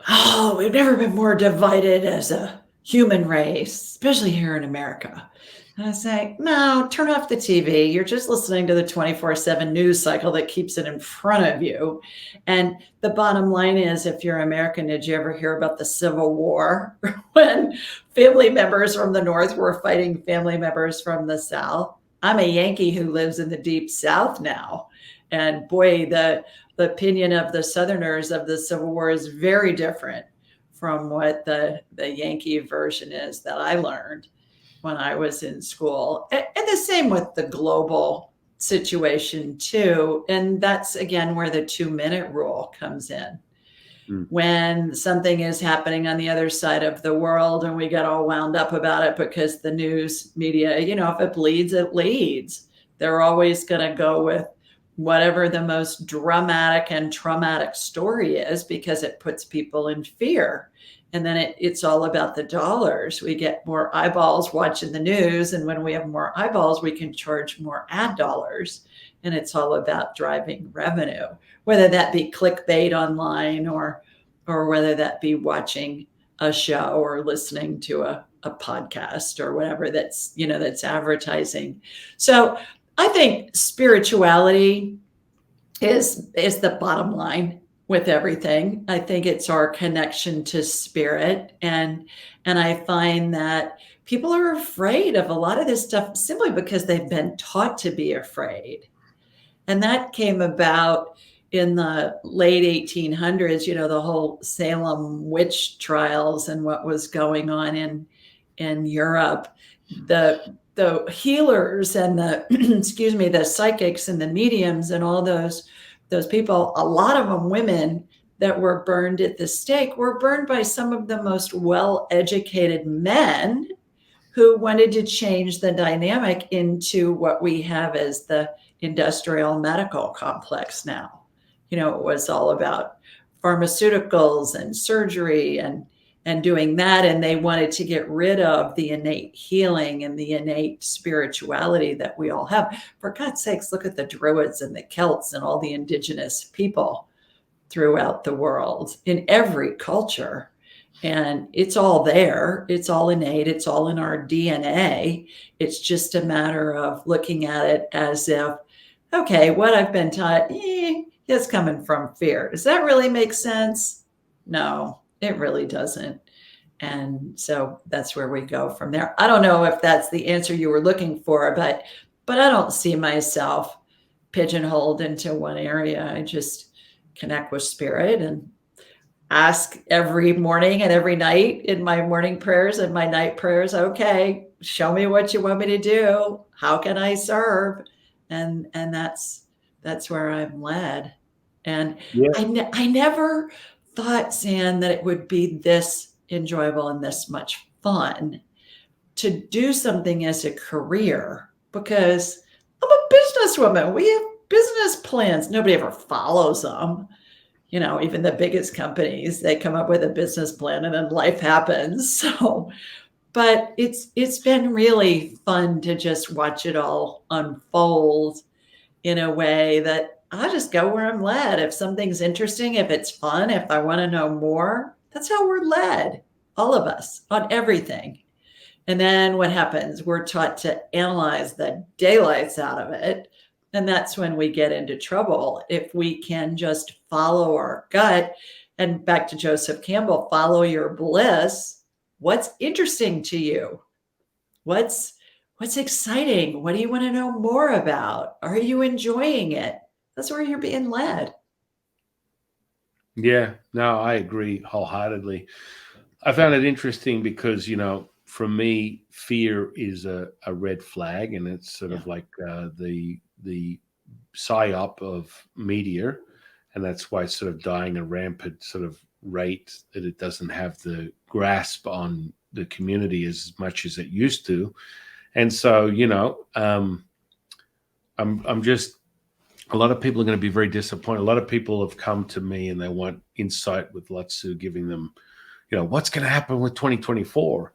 oh, we've never been more divided as a human race, especially here in America. And I say, no, turn off the TV. You're just listening to the 24/7 news cycle that keeps it in front of you. And the bottom line is, if you're American, did you ever hear about the Civil War when family members from the North were fighting family members from the South? I'm a Yankee who lives in the deep South now. And boy, the opinion of the Southerners of the Civil War is very different from what the Yankee version is that I learned when I was in school. And the same with the global situation too. And that's, again, where the 2-minute rule comes in. When something is happening on the other side of the world and we get all wound up about it because the news media, if it bleeds, it leads. They're always going to go with whatever the most dramatic and traumatic story is, because it puts people in fear. And then it's all about the dollars. We get more eyeballs watching the news. And when we have more eyeballs, we can charge more ad dollars. And it's all about driving revenue, whether that be clickbait online or whether that be watching a show or listening to a podcast or whatever that's advertising. So I think spirituality is the bottom line. with everything. I think it's our connection to spirit, and I find that people are afraid of a lot of this stuff simply because they've been taught to be afraid. And that came about in the late 1800s, the whole Salem witch trials and what was going on in Europe. The healers and the excuse me, the psychics and the mediums and all those people, a lot of them women that were burned at the stake, were burned by some of the most well-educated men who wanted to change the dynamic into what we have as the industrial medical complex now. It was all about pharmaceuticals and surgery and doing that, and they wanted to get rid of the innate healing and the innate spirituality that we all have. For God's sakes, look at the Druids and the Celts and all the indigenous people throughout the world in every culture. And it's all there. It's all innate. It's all in our DNA. It's just a matter of looking at it as if, okay, what I've been taught, it's coming from fear. Does that really make sense? No, it really doesn't. And so that's where we go from there. I don't know if that's the answer you were looking for, but I don't see myself pigeonholed into one area. I just connect with spirit and ask every morning and every night in my morning prayers and my night prayers, okay, show me what you want me to do. How can I serve? And that's where I'm led. And Yeah. I never thought, San, that it would be this enjoyable and this much fun to do something as a career, because I'm a businesswoman. We have business plans. Nobody ever follows them. Even the biggest companies, they come up with a business plan and then life happens. So, but it's been really fun to just watch it all unfold in a way that I just go where I'm led. If something's interesting, if it's fun, if I want to know more, that's how we're led, all of us, on everything. And then what happens? We're taught to analyze the daylights out of it. And that's when we get into trouble. If we can just follow our gut, and back to Joseph Campbell, follow your bliss. What's interesting to you? What's exciting? What do you want to know more about? Are you enjoying it? That's where you're being led. Yeah, no, I agree wholeheartedly. I found it interesting because, for me, fear is a red flag, and it's sort Yeah. of like the psyop of media, and that's why it's sort of dying a rampant sort of rate, that it doesn't have the grasp on the community as much as it used to. And so, I'm just, a lot of people are going to be very disappointed. A lot of people have come to me and they want insight with Lutzu, giving them, what's going to happen with 2024.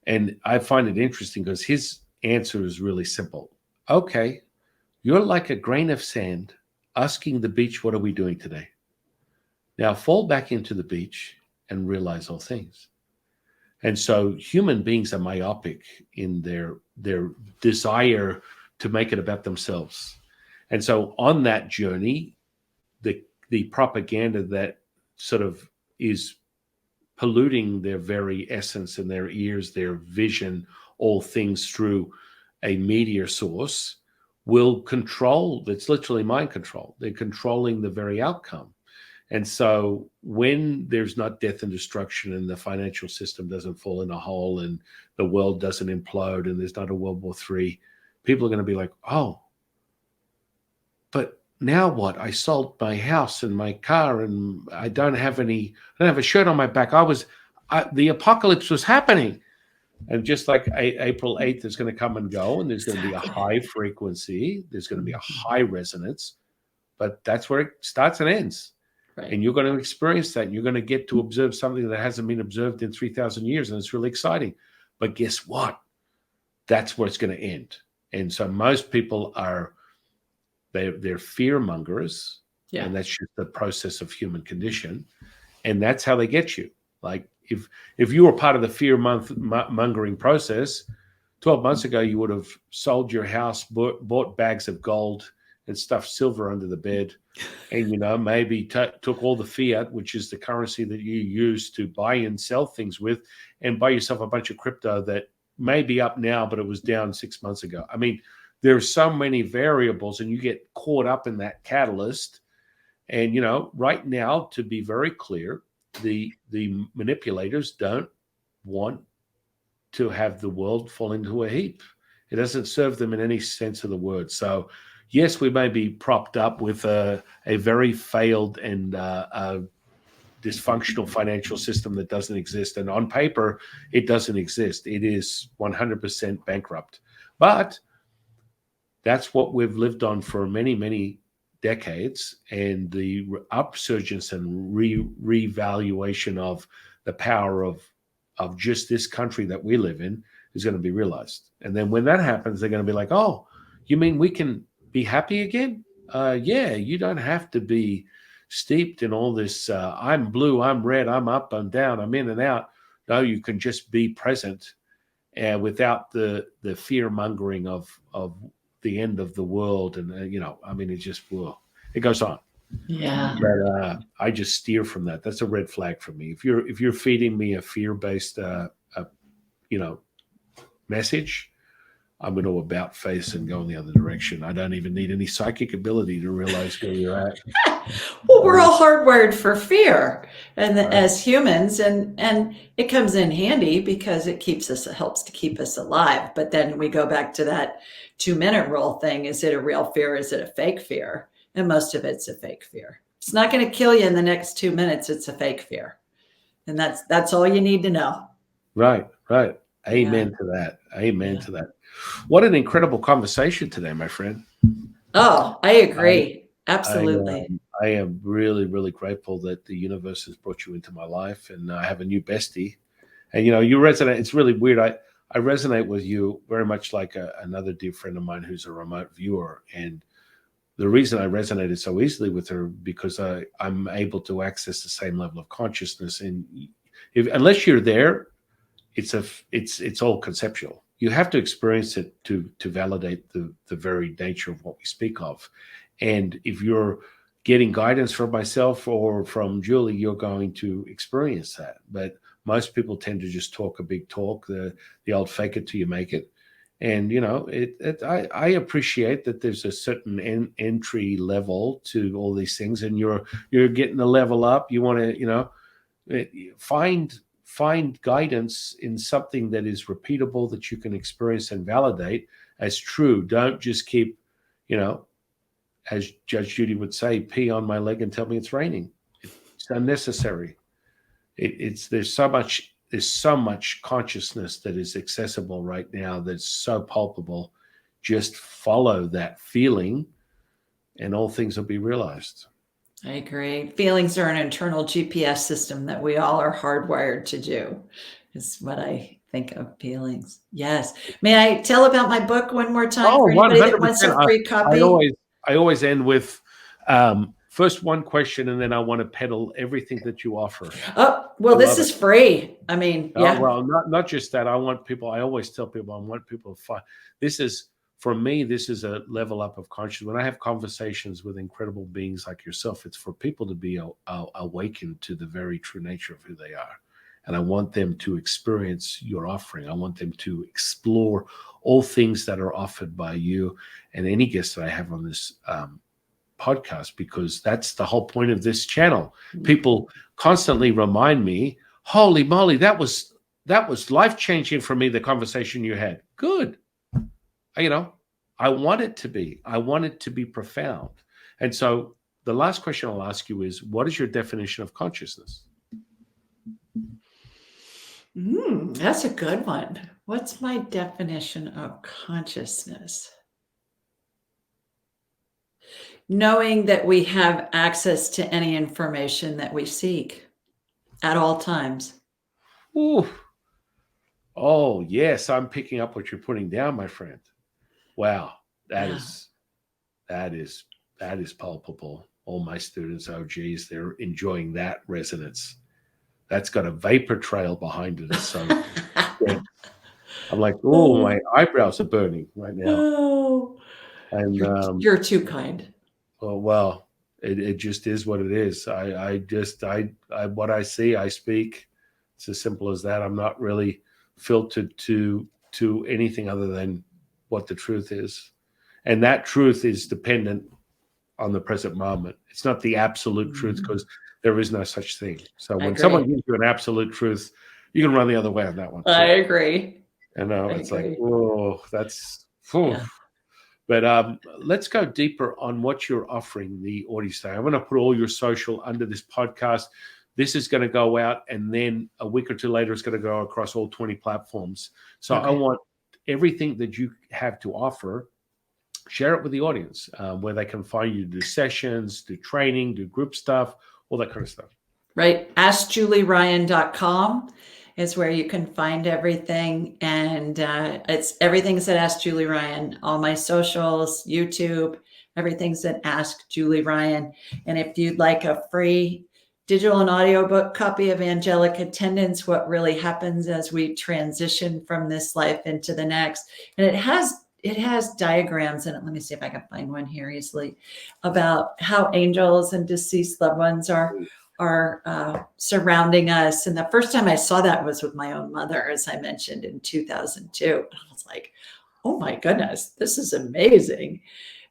And I find it interesting because his answer is really simple. Okay, you're like a grain of sand asking the beach, what are we doing today? Now fall back into the beach and realize all things. And so human beings are myopic in their desire to make it about themselves. And so on that journey, the propaganda that sort of is polluting their very essence and their ears, their vision, all things through a media source, will control. It's literally mind control. They're controlling the very outcome. And so when there's not death and destruction, and the financial system doesn't fall in a hole, and the world doesn't implode, and there's not a World War III, people are going to be like, oh, but now what? I sold my house and my car, and I don't have a shirt on my back. The apocalypse was happening. And just like April 8th is going to come and go, and there's going to be a high frequency, there's going to be a high resonance, but that's where it starts and ends. Right. And you're going to experience that. And you're going to get to observe something that hasn't been observed in 3,000 years. And it's really exciting. But guess what? That's where it's going to end. And so most people they're fear mongers. Yeah. And that's just the process of human condition. And that's how they get you. Like if you were part of the fear mongering process, 12 months ago, you would have sold your house, bought bags of gold, and stuffed silver under the bed, and maybe took all the fiat, which is the currency that you use to buy and sell things with, and buy yourself a bunch of crypto that may be up now, but it was down 6 months ago. I mean, there's so many variables, and you get caught up in that catalyst. And right now, to be very clear, the manipulators don't want to have the world fall into a heap. It doesn't serve them in any sense of the word. So, yes, we may be propped up with a very failed and dysfunctional financial system that doesn't exist. And on paper, it doesn't exist. It is 100% bankrupt. But that's what we've lived on for many, many decades. And the upsurgence and revaluation of the power of just this country that we live in is going to be realized. And then when that happens, they're going to be like, oh, you mean we can be happy again? Yeah, you don't have to be steeped in all this, I'm blue, I'm red, I'm up, I'm down, I'm in and out. No, you can just be present without the fear-mongering of the end of the world. And, I mean, it just, it goes on. Yeah. But I just steer from that. That's a red flag for me. If you're feeding me a fear-based, message, I'm going to about face and go in the other direction. I don't even need any psychic ability to realize where you're at. Well, we're all hardwired for fear, and as humans, and it comes in handy because it helps to keep us alive. But then we go back to that 2-minute rule thing. Is it a real fear? Is it a fake fear? And most of it's a fake fear. It's not going to kill you in the next 2 minutes. It's a fake fear. And that's all you need to know. Right. Amen to that. Amen to that. What an incredible conversation today, my friend. Oh, I agree. Absolutely. I am really, really grateful that the universe has brought you into my life, and I have a new bestie. And, you resonate. It's really weird. I resonate with you very much like another dear friend of mine who's a remote viewer. And the reason I resonated so easily with her, because I'm able to access the same level of consciousness. And unless you're there, it's all conceptual. You have to experience it to validate the very nature of what we speak of. And if you're getting guidance from myself or from Julie, you're going to experience that. But most people tend to just talk a big talk, the old fake it till you make it. And, I appreciate that there's a certain entry level to all these things, and you're getting a level up. You want to, find guidance in something that is repeatable, that you can experience and validate as true. Don't just keep, as Judge Judy would say, pee on my leg and tell me it's raining. It's unnecessary. There's so much consciousness that is accessible right now that's so palpable. Just follow that feeling and all things will be realized. I agree. Feelings are an internal GPS system that we all are hardwired to do, is what I think of feelings. Yes. May I tell about my book one more time for anybody that wants a free copy? I always end with first one question, and then I want to peddle everything that you offer. Oh, well, this is free. I mean, yeah. Well, not just that. I always tell people, I want people to find, for me, this is a level up of consciousness. When I have conversations with incredible beings like yourself, it's for people to be awakened to the very true nature of who they are. And I want them to experience your offering. I want them to explore all things that are offered by you and any guests that I have on this podcast, because that's the whole point of this channel. People constantly remind me, holy moly, that was life-changing for me, the conversation you had. Good. I want it to be. I want it to be profound. And so the last question I'll ask you is, what is your definition of consciousness? That's a good one. What's my definition of consciousness? Knowing that we have access to any information that we seek at all times. Ooh. Oh, yes, I'm picking up what you're putting down, my friend. Wow, that is palpable. All my students, oh geez, they're enjoying that resonance. That's got a vapor trail behind it. So I'm like, oh, my eyebrows are burning right now. Oh, And You're too kind. well, it just is what it is. What I see, I speak. It's as simple as that. I'm not really filtered to anything other than what the truth is, and that truth is dependent on the present moment. It's not the absolute truth, because there is no such thing. So I when agree. someone gives you an absolute truth, you can run the other way on that one. I agree. And it's like, agree. oh, that's. Yeah. But let's go deeper on what you're offering the audience today. I'm going to put all your social under this podcast. This is going to go out, and then a week or two later, it's going to go across all 20 platforms. So I want everything that you have to offer, share it with the audience, where they can find you, do sessions, do training, do group stuff, all that kind of stuff. Right. AskJulieRyan.com is where you can find everything. And it's everything's at Ask Julie Ryan. All my socials, YouTube, everything's at Ask Julie Ryan. And if you'd like a free digital and audiobook copy of Angelic Attendants, What Really Happens as We Transition from This Life into the Next. And it has diagrams in it. Let me see if I can find one here easily, about how angels and deceased loved ones are surrounding us. And the first time I saw that was with my own mother, as I mentioned, in 2002. I was like, oh my goodness, this is amazing.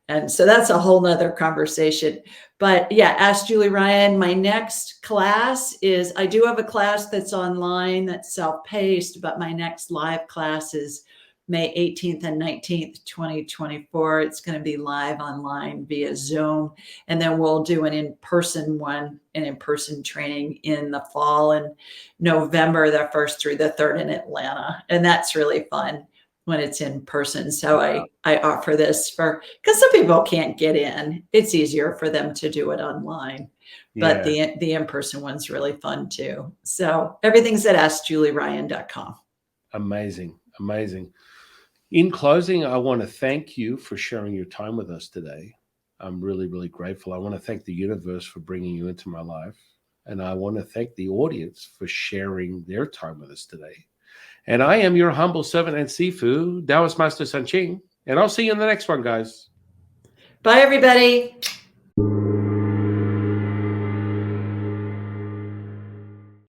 And so that's a whole nother conversation. But yeah, Ask Julie Ryan. My next class is, I do have a class that's online, that's self-paced, but my next live class is May 18th and 19th, 2024. It's going to be live online via Zoom. And then we'll do an in-person one, an in-person training in the fall, and November, the 1st through the 3rd in Atlanta. And that's really fun when it's in person. So I offer this because some people can't get in. It's easier for them to do it online. But the in-person one's really fun too. So everything's at AskJulieRyan.com. Amazing. Amazing. In closing, I want to thank you for sharing your time with us today. I'm really, really grateful. I want to thank the universe for bringing you into my life. And I want to thank the audience for sharing their time with us today. And I am your humble servant and Sifu, Taoist Master Sun Qing. And I'll see you in the next one, guys. Bye, everybody.